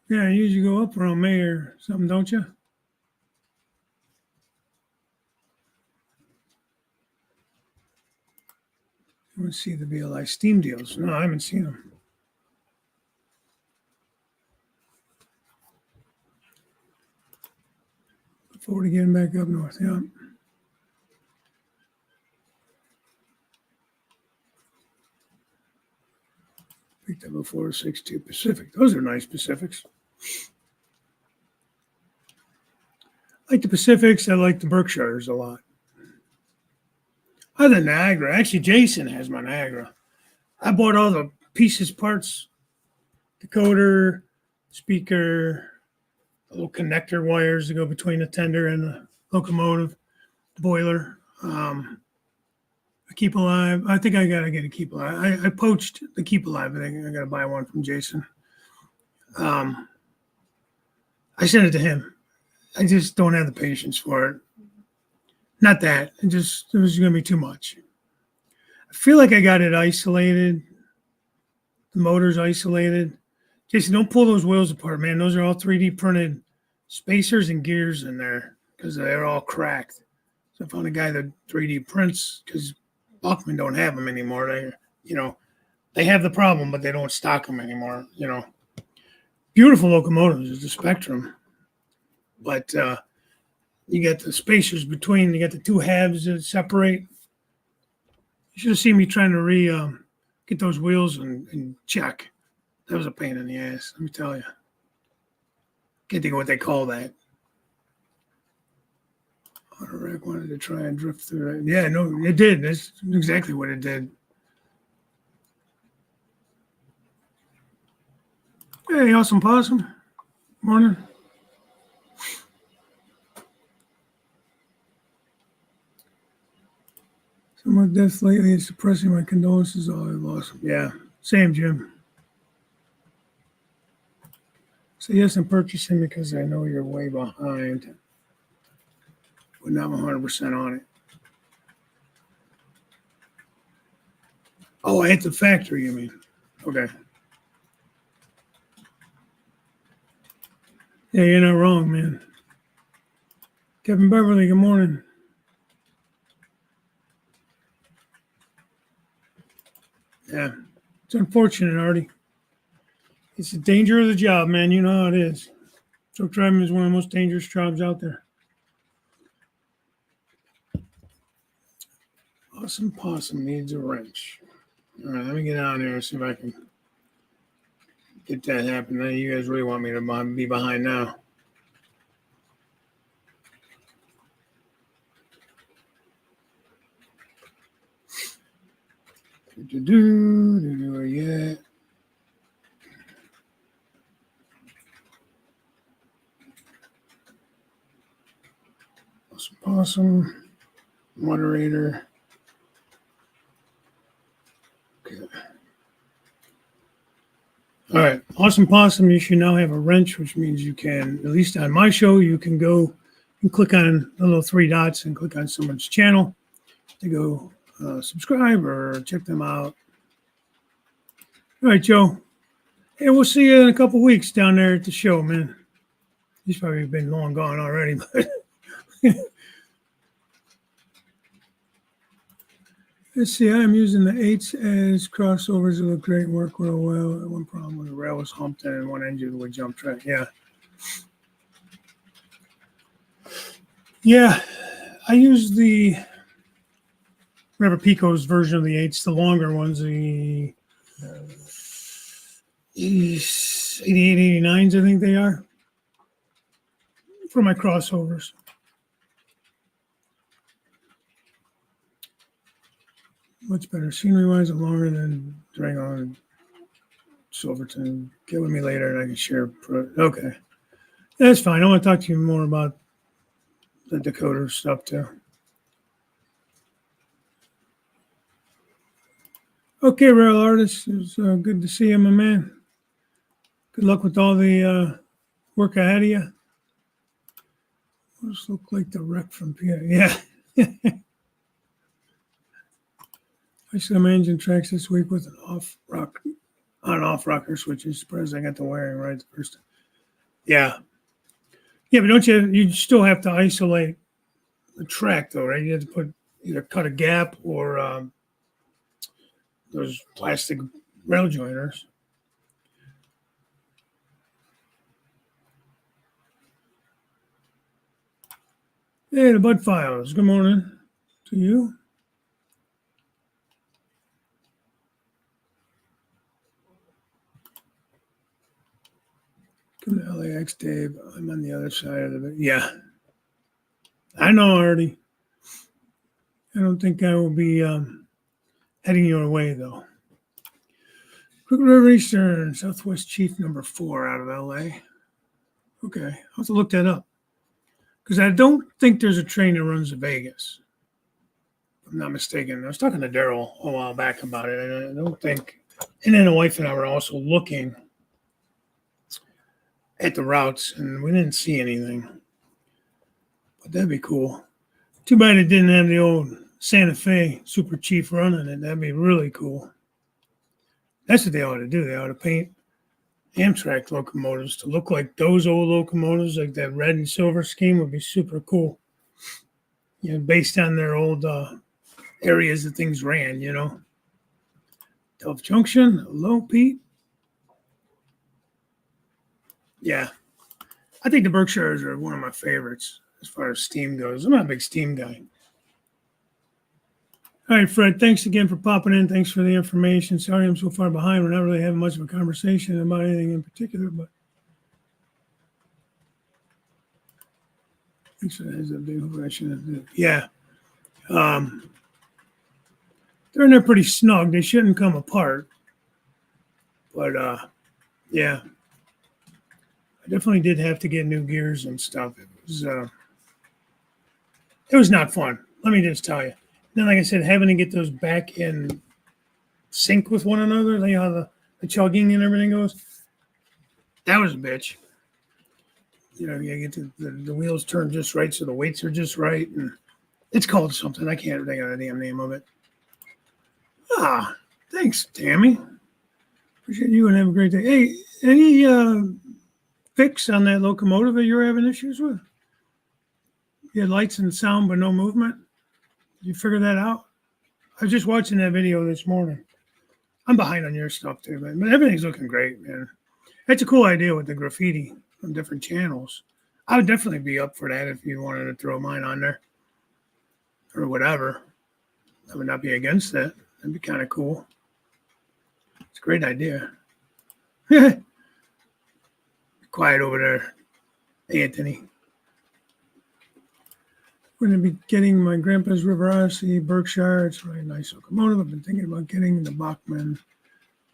Yeah, you usually go up around May or something, don't you? I want to see the BLI Steam deals. No, I haven't seen them. Look forward to getting back up north. Yeah. Picked up a 462 Pacific. Those are nice Pacifics. I like the Pacifics. I like the Berkshires a lot. Other than Niagara, actually, Jason has my Niagara. I bought all the pieces, parts, decoder, speaker, little connector wires to go between the tender and the locomotive, the boiler. A Keep Alive. I think I gotta get a Keep Alive. I poached the Keep Alive. I think I gotta buy one from Jason. I sent it to him. I just don't have the patience for it. Not that. It was gonna be too much. I feel like I got it isolated. The motor's isolated. Jason, don't pull those wheels apart, man. Those are all 3D printed spacers and gears in there because they're all cracked. So I found a guy that 3D prints because Buckman don't have them anymore. They have the problem, but they don't stock them anymore. Beautiful locomotives is the Spectrum, but you get the spacers between. You get the two halves that separate. You should have seen me trying to get those wheels in check. That was a pain in the ass, let me tell you. Can't think of what they call that. Autorack wanted to try and drift through it. Yeah, no, it did. That's exactly what it did. Hey, Awesome Possum. Morning. Someone death lately is suppressing my condolences. All I lost. Yeah, same, Jim. So yes, I'm purchasing because I know you're way behind, but now I'm 100% on it. Oh, I hit the factory, you mean? Okay. Yeah, you're not wrong, man. Kevin Beverly, good morning. Yeah, it's unfortunate, Artie. It's the danger of the job, man. You know how it is. Truck driving is one of the most dangerous jobs out there. Awesome Possum needs a wrench. All right, let me get on there and see if I can get that happening. You guys really want me to be behind now. Yeah. Awesome Possum. moderator. Okay. All right, Awesome Possum, you should now have a wrench, which means you can, at least on my show, you can go and click on the little three dots and click on someone's channel to go subscribe or check them out. All right, Joe. Hey, we'll see you in a couple weeks down there at the show, man. He's probably been long gone already, but let's see. I'm using the 8s as crossovers. It look great, work real well. One problem with the rail was humped and one engine would jump track. Yeah. Yeah. I use the whatever Pico's version of the 8s, the longer ones, the 88, 89s, I think they are, for my crossovers. Much better scenery-wise and longer than Durango and Silverton. Get with me later and I can share. Okay. That's fine. I want to talk to you more about the decoder stuff too. Okay, Rail Artist. It's good to see you, my man. Good luck with all the work ahead of you. Those look like the wreck from Pierre. Yeah. I saw my engine tracks this week with an on-off rocker switches. Surprised I got the wiring right the first time. Yeah. Yeah, but don't you still have to isolate the track though, right? You have to either cut a gap or those plastic rail joiners. Hey, the Bud Files. Good morning to you. Come to LAX, Dave. I'm on the other side of it. Yeah. I know already. I don't think I will be heading your way, though. Crooked River Eastern, Southwest Chief number 4 out of LA. Okay. I'll have to look that up. Because I don't think there's a train that runs to Vegas. If I'm not mistaken. I was talking to Daryl a while back about it. And I don't think. And then the wife and I were also looking at the routes, and we didn't see anything. But that'd be cool. Too bad it didn't have the old Santa Fe Super Chief running it. That'd be really cool. That's what they ought to do. They ought to paint Amtrak locomotives to look like those old locomotives, like that red and silver scheme would be super cool. You know, based on their old areas that things ran, you know. Delft Junction, hello, Pete. Yeah. I think the Berkshires are one of my favorites as far as steam goes. I'm not a big steam guy. All right, Fred, thanks again for popping in. Thanks for the information. Sorry I'm so far behind. We're not really having much of a conversation about anything in particular, but thanks for that. Yeah. They're in there pretty snug. They shouldn't come apart. But, yeah. I definitely did have to get new gears and stuff. It was not fun. Let me just tell you. Then, like I said, having to get those back in sync with one another, like how the chugging and everything goes, that was a bitch. You know, you get the wheels turn just right, so the weights are just right, and it's called something. I can't think of the damn name of it. Ah, thanks, Tammy. Appreciate you and have a great day. Hey, any fix on that locomotive that you're having issues with? You had lights and sound, but no movement. Did you figure that out? I was just watching that video this morning. I'm behind on your stuff too, man. But everything's looking great, man. That's a cool idea with the graffiti on different channels. I would definitely be up for that if you wanted to throw mine on there or whatever. I would not be against that. That'd be kind of cool. It's a great idea. Quiet over there, Anthony. We're going to be getting my grandpa's River Odyssey Berkshire. It's a really nice locomotive. I've been thinking about getting the Bachmann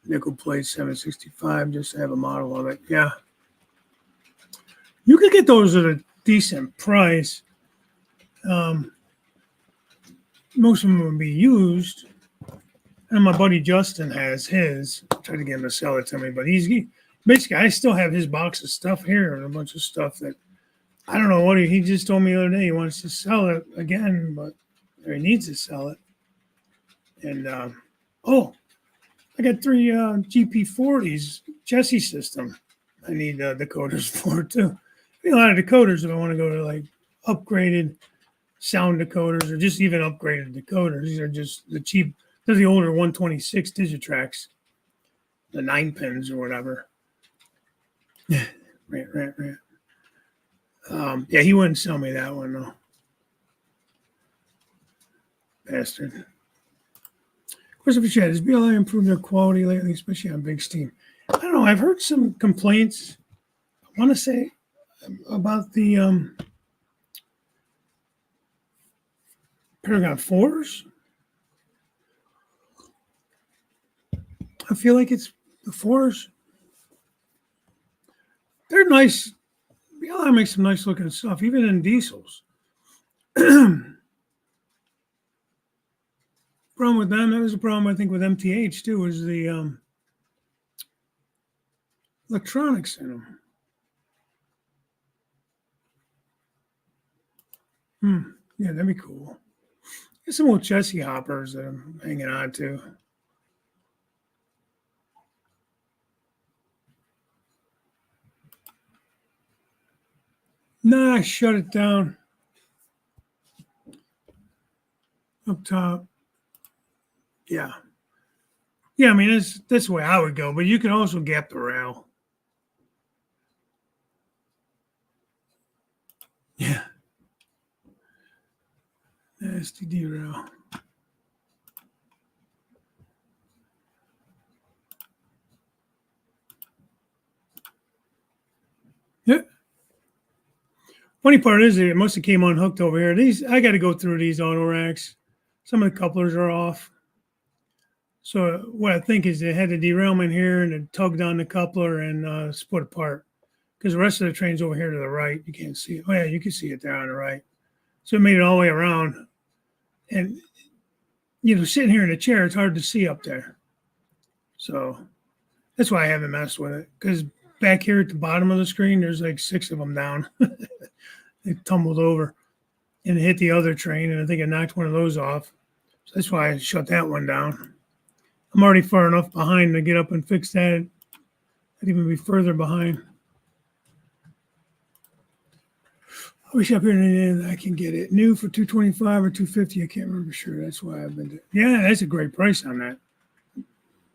nickel plate 765 just to have a model of it. Yeah. You could get those at a decent price. most of them would be used. And my buddy Justin has his. I tried to get him to sell it to me, but basically, I still have his box of stuff here and a bunch of stuff that I don't know what he just told me the other day. He wants to sell it again, but or he needs to sell it. And I got 3 GP40s Jesse system. I need decoders for it too. I need a lot of decoders if I want to go to like upgraded sound decoders or just even upgraded decoders. These are just the cheap. They're the older 126 Digitracks, the 9 pins or whatever. Rant. Yeah, he wouldn't sell me that one though. Bastard. Christopher Chad, has BLI improved their quality lately, especially on Big Steam? I don't know. I've heard some complaints. I want to say about the Paragon 4s. I feel like it's the 4s. They're nice. BLI makes some nice looking stuff, even in diesels. Problem with them, that was a problem I think with MTH too, was the electronics in them. Yeah, that'd be cool. There's some old chassis hoppers that I'm hanging on to. Nah, I shut it down. Up top. Yeah. Yeah, I mean, that's the way I would go, but you can also gap the rail. Yeah. STD rail. Yeah. Funny part is it must have came unhooked over here. These I got to go through these auto racks. Some of the couplers are off. So what I think is they had the derailment here and it tugged on the coupler and split apart. Because the rest of the train's over here to the right. You can't see it. Oh yeah, you can see it there on the right. So it made it all the way around. And sitting here in a chair, it's hard to see up there. So that's why I haven't messed with it. Because back here at the bottom of the screen, there's like 6 of them down. They tumbled over and hit the other train, and I think I knocked one of those off. So that's why I shut that one down. I'm already far enough behind to get up and fix that. I'd even be further behind. I wish up here I can get it new for $225 or $250. I can't remember sure. That's why I've been doing. Yeah, that's a great price on that.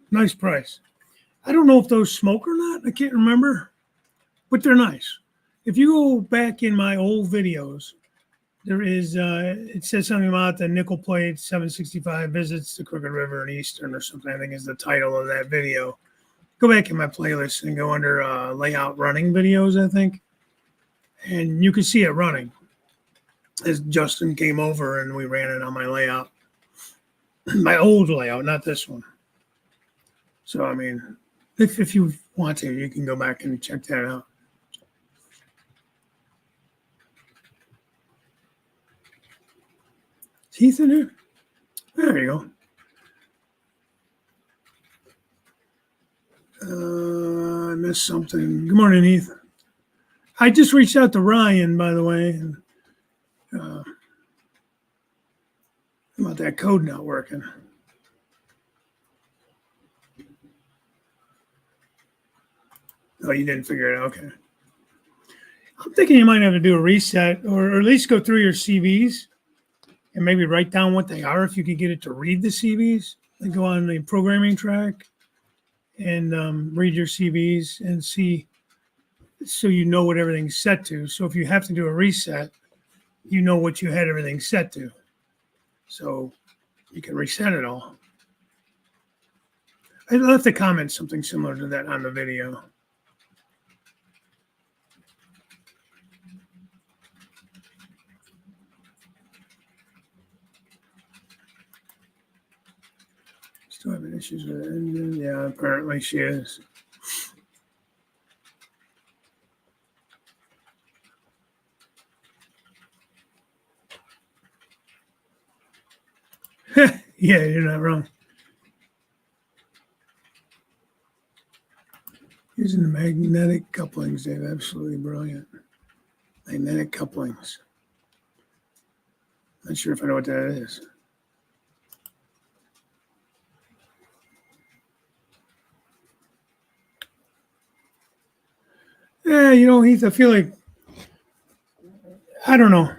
Nice price. I don't know if those smoke or not. I can't remember, but they're nice. If you go back in my old videos, there is, it says something about the nickel plate 765 visits the Crooked River and Eastern or something, I think is the title of that video. Go back in my playlist and go under layout running videos, I think. And you can see it running as Justin came over and we ran it on my layout. My old layout, not this one. So, I mean, if you want to, you can go back and check that out. Teeth in there? There you go. I missed something. Good morning, Heath. I just reached out to Ryan, by the way, and, about that code not working. Oh, you didn't figure it out. Okay. I'm thinking you might have to do a reset or at least go through your CVs and maybe write down what they are if you could get it to read the CVs. Like go on the programming track and read your CVs and see so you know what everything's set to. So if you have to do a reset, you know what you had everything set to. So you can reset it all. I left a comment something similar to that on the video. Still having issues with it. Yeah, apparently she is. Yeah, you're not wrong. Using the magnetic couplings, Dave. Absolutely brilliant. Magnetic couplings. Not sure if I know what that is. Yeah, Heath, I feel like, I don't know.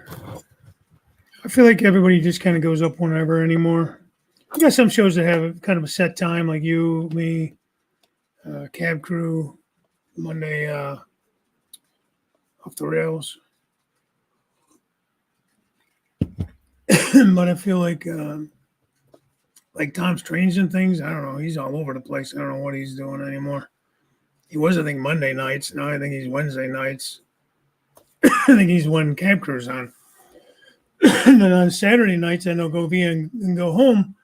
I feel like everybody just kind of goes up whenever anymore. You got some shows that have kind of a set time, like you, me, Cab Crew, Monday off the rails. But I feel like Tom's trains and things. I don't know. He's all over the place. I don't know what he's doing anymore. He was, I think, Monday nights. Now I think he's Wednesday nights. I think he's when Cab Crew's on. And then on Saturday nights, I know Go Via and Go Home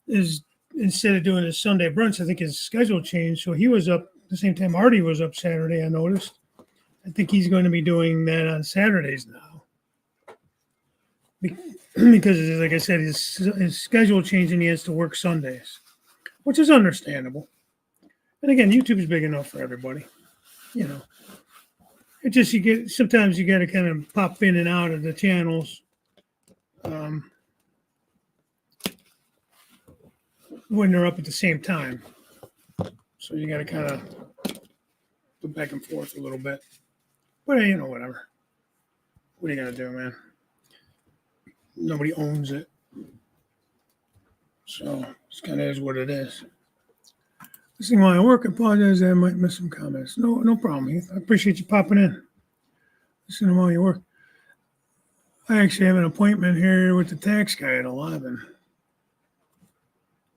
is, instead of doing his Sunday brunch, I think his schedule changed. So he was up the same time Artie was up Saturday, I noticed. I think he's going to be doing that on Saturdays now. Because, like I said, his schedule changed and he has to work Sundays, which is understandable. And again, YouTube is big enough for everybody. It just, sometimes you got to kind of pop in and out of the channels. When they're up at the same time. So you got to kind of go back and forth a little bit. But, whatever. What are you going to do, man? Nobody owns it. So it kind of is what it is. Listening while I work, I apologize. I might miss some comments. No problem, Heath. I appreciate you popping in. Listening while you work. I actually have an appointment here with the tax guy at 11.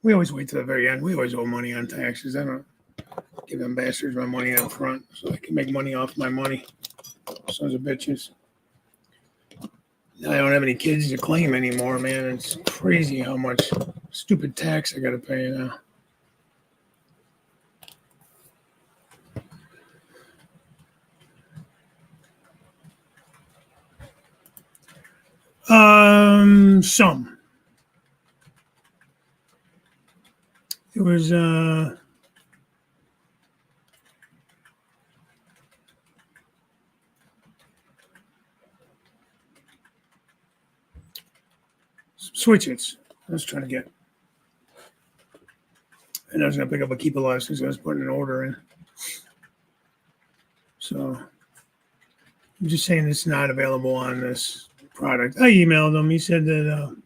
We always wait to the very end. We always owe money on taxes. I don't give them bastards my money up front so I can make money off my money. Sons of bitches. I don't have any kids to claim anymore, man. It's crazy how much stupid tax I got to pay now. Some. It was switches I was trying to get. And I was going to pick up a Keep Alive since I was putting an order in. So I'm just saying it's not available on this product. I emailed him. He said that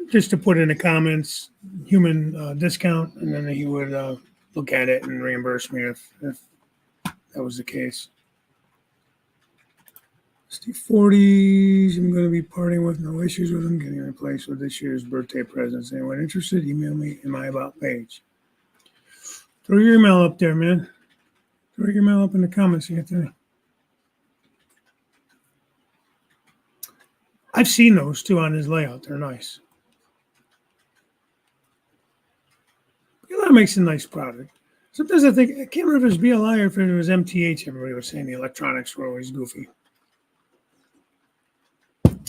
just to put in the comments, human discount, and then he would look at it and reimburse me if that was the case. Steve 40s, I'm going to be partying with no issues with him, getting replaced with this year's birthday presents. Anyone interested, email me in my About page. Throw your email up there, man. Throw your email up in the comments, Anthony. I've seen those too on his layout. They're nice. BLI makes a nice product. Sometimes I think, I can't remember if it was BLI or if it was MTH, everybody was saying the electronics were always goofy.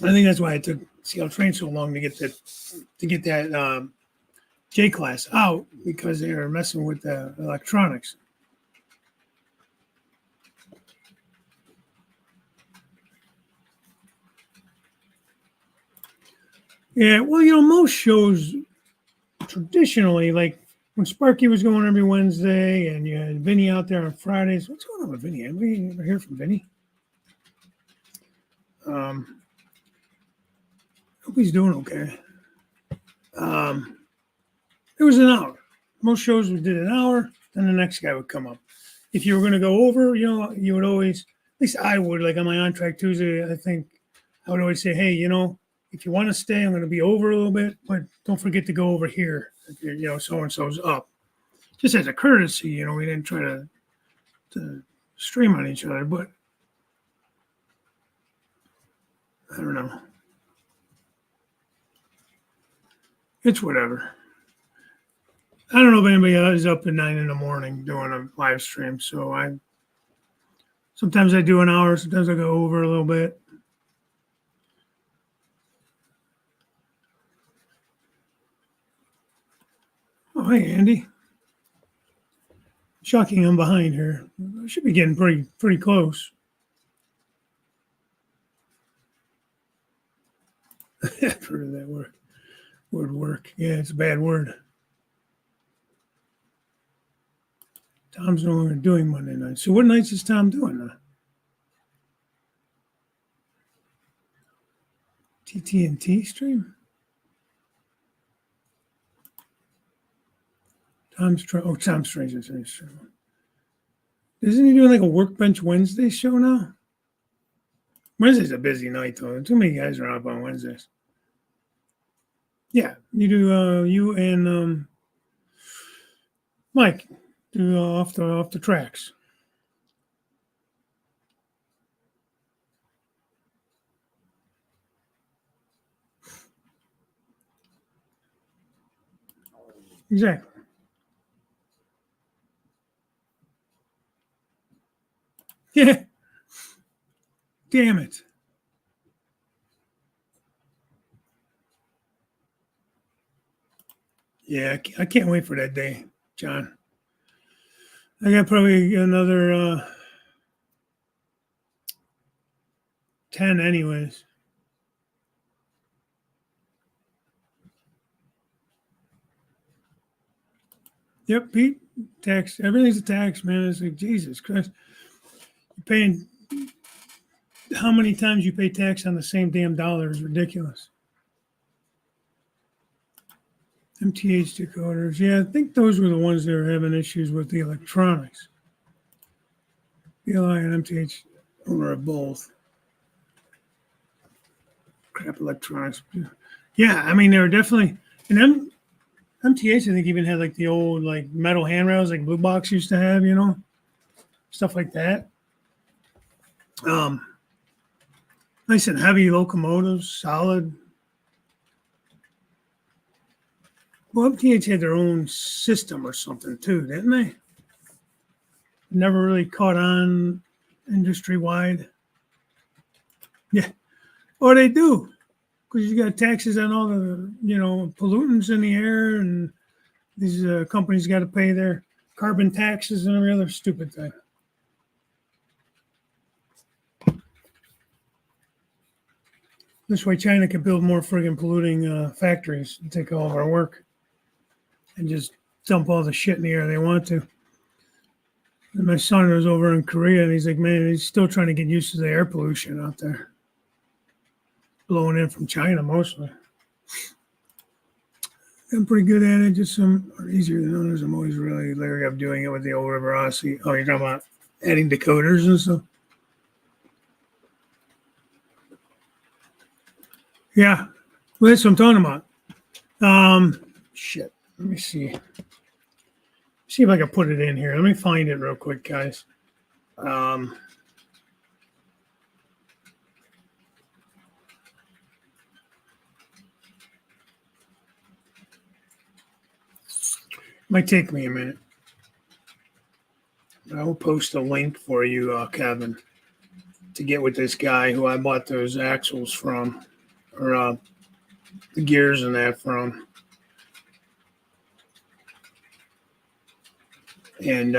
I think that's why it took CL so long to get that J class out, because they were messing with the electronics. Yeah, well, most shows traditionally, like when Sparky was going every Wednesday and you had Vinny out there on Fridays. What's going on with Vinny? Anybody ever hear from Vinny? Hope he's doing okay. It was an hour. Most shows we did an hour, then the next guy would come up. If you were going to go over, you would always, at least I would, like on my On Track Tuesday, I think I would always say, hey, if you want to stay, I'm going to be over a little bit, but don't forget to go over here. If you're, so-and-so's up. Just as a courtesy, we didn't try to stream on each other, but I don't know. It's whatever. I don't know if anybody is up at 9 a.m. doing a live stream. So sometimes I do an hour, sometimes I go over a little bit. Oh, hey, Andy. Shocking, I'm behind here. I should be getting pretty close. I've heard of that word work. Yeah, it's a bad word. Tom's no longer doing Monday night. So what nights is Tom doing now? TT&T stream? Tom's Stranger Things stream. Isn't he doing like a Workbench Wednesday show now? Wednesday's a busy night though. Too many guys are up on Wednesdays. Yeah, you do. You and Mike do off the tracks. Exactly. Yeah. Damn it. Yeah, I can't wait for that day, John. I got probably another 10 anyways. Yep, Pete. Tax. Everything's a tax, man. It's like, Jesus Christ. You're paying, how many times you pay tax on the same damn dollar is ridiculous. MTH decoders. Yeah, I think those were the ones that were having issues with the electronics. BLI and MTH owner of both. Crap electronics. Yeah, I mean, they were definitely, and MTH, I think, even had like the old like metal handrails like Blue Box used to have, stuff like that. Nice and heavy locomotives, solid. Well, MTH had their own system or something too, didn't they? Never really caught on industry wide. Yeah. Or they do, because you got taxes on all the, pollutants in the air, and these companies got to pay their carbon taxes and every other stupid thing. This way, China can build more friggin' polluting factories and take all of our work and just dump all the shit in the air they want to. And my son was over in Korea, and he's like, man, he's still trying to get used to the air pollution out there. Blowing in from China mostly. I'm pretty good at it, just some are easier than others. I'm always really leery of doing it with the old River Odyssey. Oh, you're talking about adding decoders and stuff? Yeah, well, that's what I'm talking about. Shit. Let me see. See if I can put it in here. Let me find it real quick, guys. Might take me a minute. I will post a link for you, Kevin, to get with this guy who I bought those axles from, or the gears and that from. And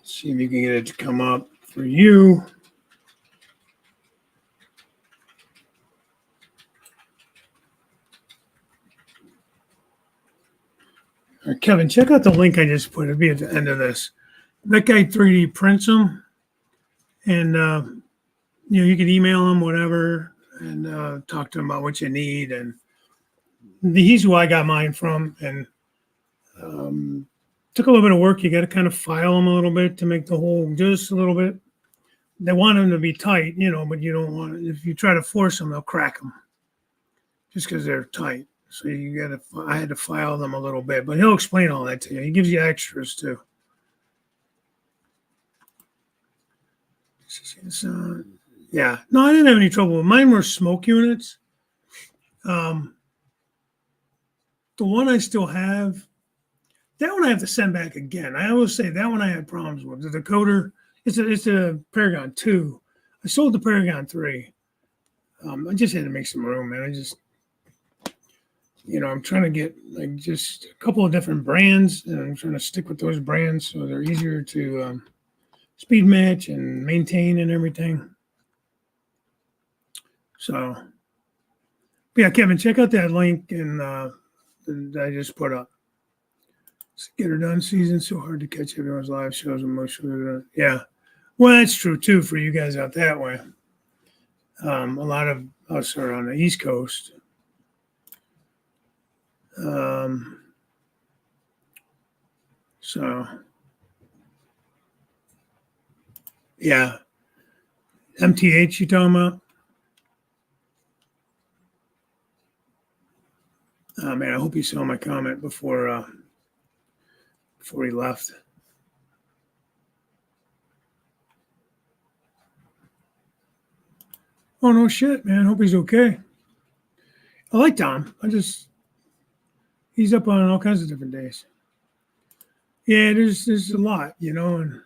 see if you can get it to come up for you. Kevin, check out the link I just put. It'll be at the end of this. That guy 3D prints them, and you can email him whatever, and talk to him about what you need. And he's who I got mine from, and took a little bit of work. You got to kind of file them a little bit to make the hole just a little bit. They want them to be tight, but you don't want it. If you try to force them, they'll crack them just because they're tight. So I had to file them a little bit, but he'll explain all that to you. He gives you extras too. Yeah, no, I didn't have any trouble. Mine were smoke units. The one I still have, that one I have to send back again. I always say that one I had problems with. The decoder, it's a Paragon 2. I sold the Paragon 3. I just had to make some room, man. I'm trying to get like just a couple of different brands, and I'm trying to stick with those brands so they're easier to speed match and maintain and everything. So, yeah, Kevin, check out that link that I just put up. Get her done season so hard to catch everyone's live shows and most shows. Yeah, well, that's true too for you guys out that way. A lot of us are on the East Coast. So, yeah, MTH you talking about? Oh, man, I hope you saw my comment before he left. Oh, no shit, man. Hope he's okay. I like Tom. He's up on all kinds of different days. Yeah, there's a lot, and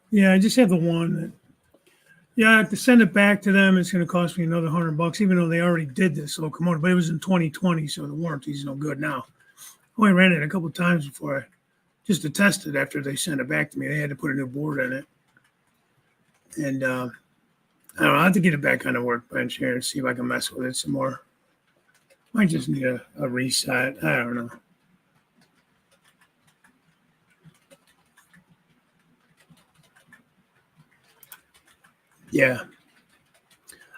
yeah, I just have the one that, yeah, I have to send it back to them. It's going to cost me another $100, even though they already did this. So come on, but it was in 2020, so the warranty's no good now. I only ran it a couple of times before just to test it after they sent it back to me. They had to put a new board in it. And I don't know, I have to get it back on the workbench here and see if I can mess with it some more. Might just need a reset. I don't know. Yeah.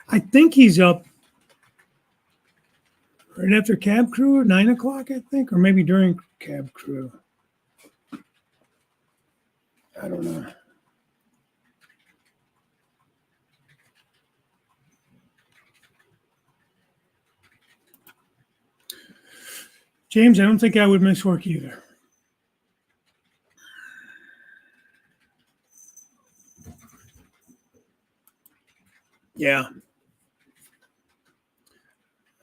I think he's up right after Cab Crew at 9 o'clock, I think, or maybe during Cab Crew. I don't know. James, I don't think I would miss work either. Yeah.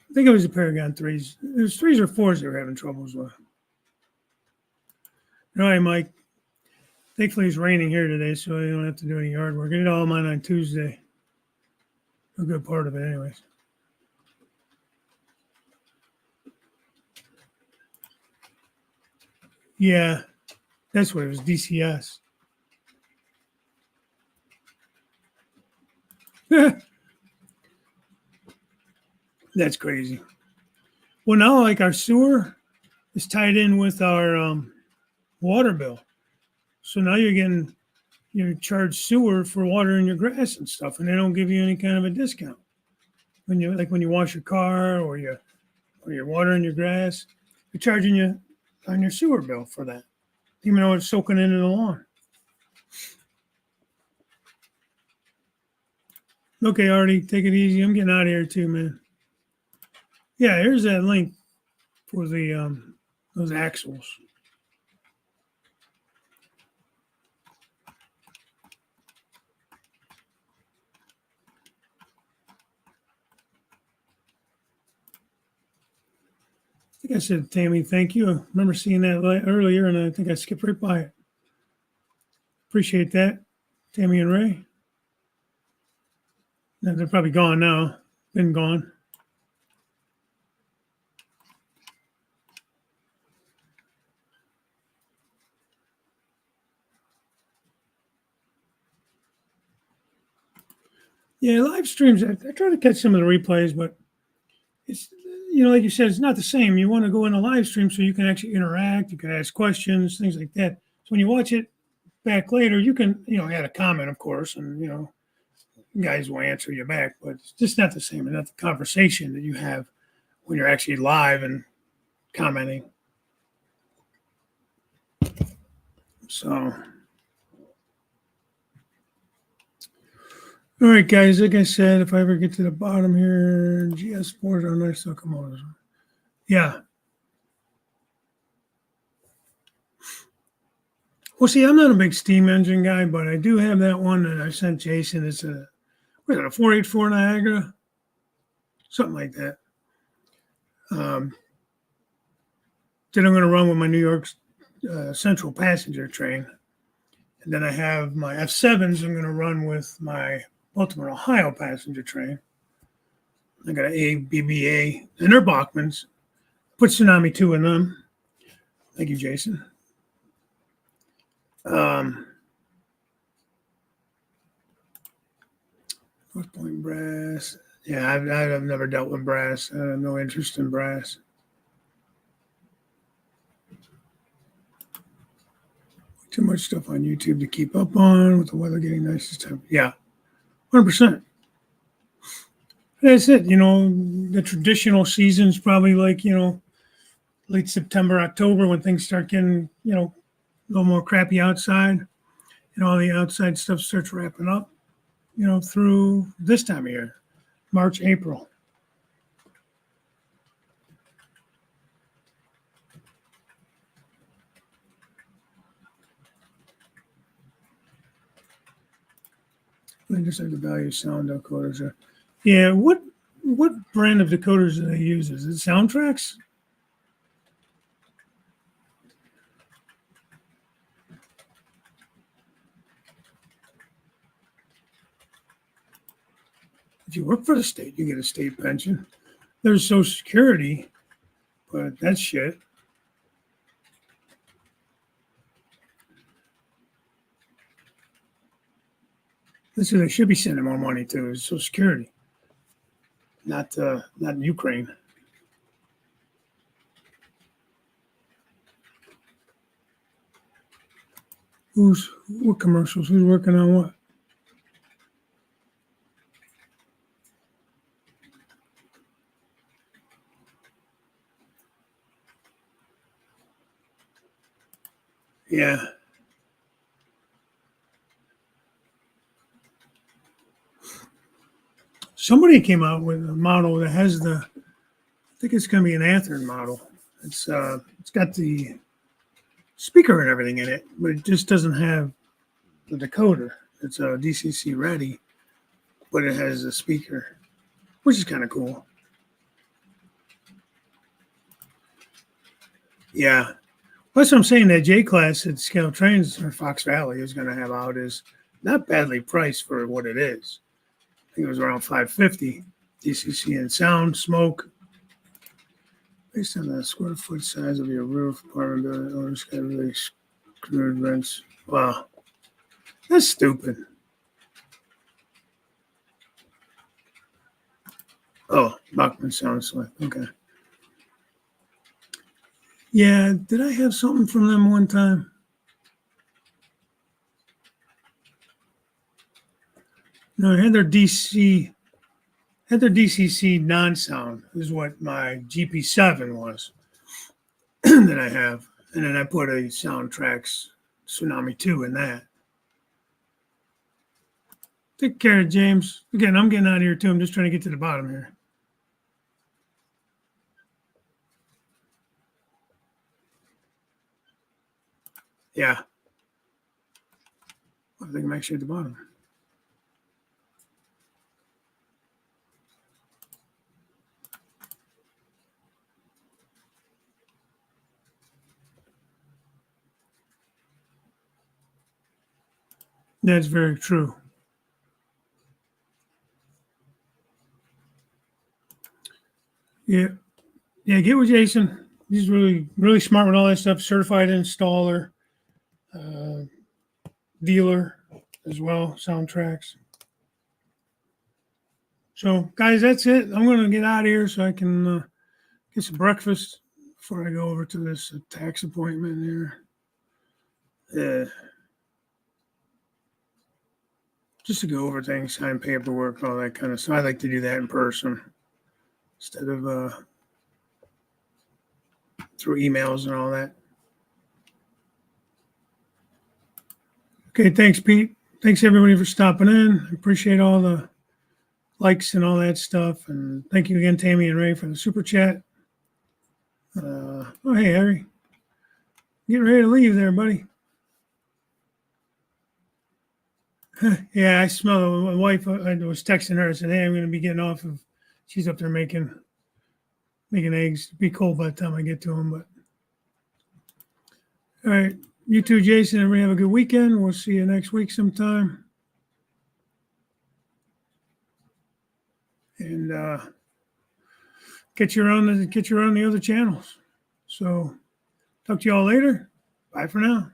I think it was the Paragon 3s. It was 3s or 4s they were having troubles with. All right, Mike. Thankfully, it's raining here today, so I don't have to do any yard work. I did all mine on Tuesday. A good part of it, anyways. Yeah, that's what it was, DCS. That's crazy. Well, now, like our sewer is tied in with our water bill. So now you're charged sewer for watering your grass and stuff, and they don't give you any kind of a discount. When you wash your car or you're watering your grass, they're charging you on your sewer bill for that, even though it's soaking into the lawn. Okay, Artie, take it easy. I'm getting out of here too, man. Yeah, here's that link for the those axles. I think I said, Tammy, thank you. I remember seeing that earlier, and I think I skipped right by it. Appreciate that, Tammy and Ray. Now, they're probably gone now. Been gone. Yeah, live streams. I try to catch some of the replays, but it's like you said, it's not the same. You want to go in a live stream so you can actually interact. You can ask questions, things like that. So when you watch it back later, you can add a comment, of course, and guys will answer you back, but it's just not the same. It's not the conversation that you have when you're actually live and commenting. So, all right, guys. Like I said, if I ever get to the bottom here, GS Sports on there, so come on. Yeah. Well, see, I'm not a big steam engine guy, but I do have that one that I sent Jason. It's a 484 Niagara, something like that. That I'm going to run with my New York central passenger train. And then I have my F7s I'm going to run with my Baltimore, Ohio passenger train. I got an ABBA, and they're Bachmans. Put Tsunami 2 in them. Thank you, Jason. North Point brass. Yeah, I've never dealt with brass. I have no interest in brass. Too much stuff on YouTube to keep up on with the weather getting nice this time. Yeah, 100%. That's it. The traditional season's probably like, late September, October when things start getting, a little more crappy outside and all the outside stuff starts wrapping up, through this time of year, March, April. I just like the value of sound decoders are. Yeah, what brand of decoders do they use? Is it Soundtracks? If you work for the state, you get a state pension. There's Social Security, but that's shit. That's who they should be sending more money to, is Social Security, not Ukraine. What commercials? Who's working on what? Yeah. Somebody came out with a model that has I think it's going to be an Athearn model. It's got the speaker and everything in it, but it just doesn't have the decoder. It's a DCC ready, but it has a speaker, which is kind of cool. Yeah. That's what I'm saying. That J class at Scale Trains or Fox Valley is going to have out is not badly priced for what it is. I think it was around $550 DCC and sound, smoke. Based on the square foot size of your roof, apartment building owners got really screwed rents. Wow. That's stupid. Oh, Bachman sounds like, okay. Yeah, did I have something from them one time? No, I had their DCC non-sound is what my GP7 was that I have. And then I put a Soundtracks Tsunami 2 in that. Take care, James. Again, I'm getting out of here too. I'm just trying to get to the bottom here. Yeah. I think I'm actually at the bottom. That's very true. Yeah. Yeah, get with Jason. He's really, really smart with all that stuff. Certified installer, dealer as well, Soundtracks. So, guys, that's it. I'm going to get out of here so I can get some breakfast before I go over to this tax appointment here. Just to go over things, sign paperwork, all that kind of stuff. I like to do that in person instead of through emails and all that. Okay, thanks, Pete. Thanks, everybody, for stopping in. I appreciate all the likes and all that stuff. And thank you again, Tammy and Ray, for the super chat. Oh, hey, Harry. Getting ready to leave there, buddy. Yeah, I smell it. My wife, I was texting her. I said, hey, I'm going to be getting off of, she's up there making eggs. It'll be cold by the time I get to them, but All right. You too, Jason. Everybody have a good weekend. We'll see you next week sometime. And get you on the other channels. So talk to y'all later. Bye for now.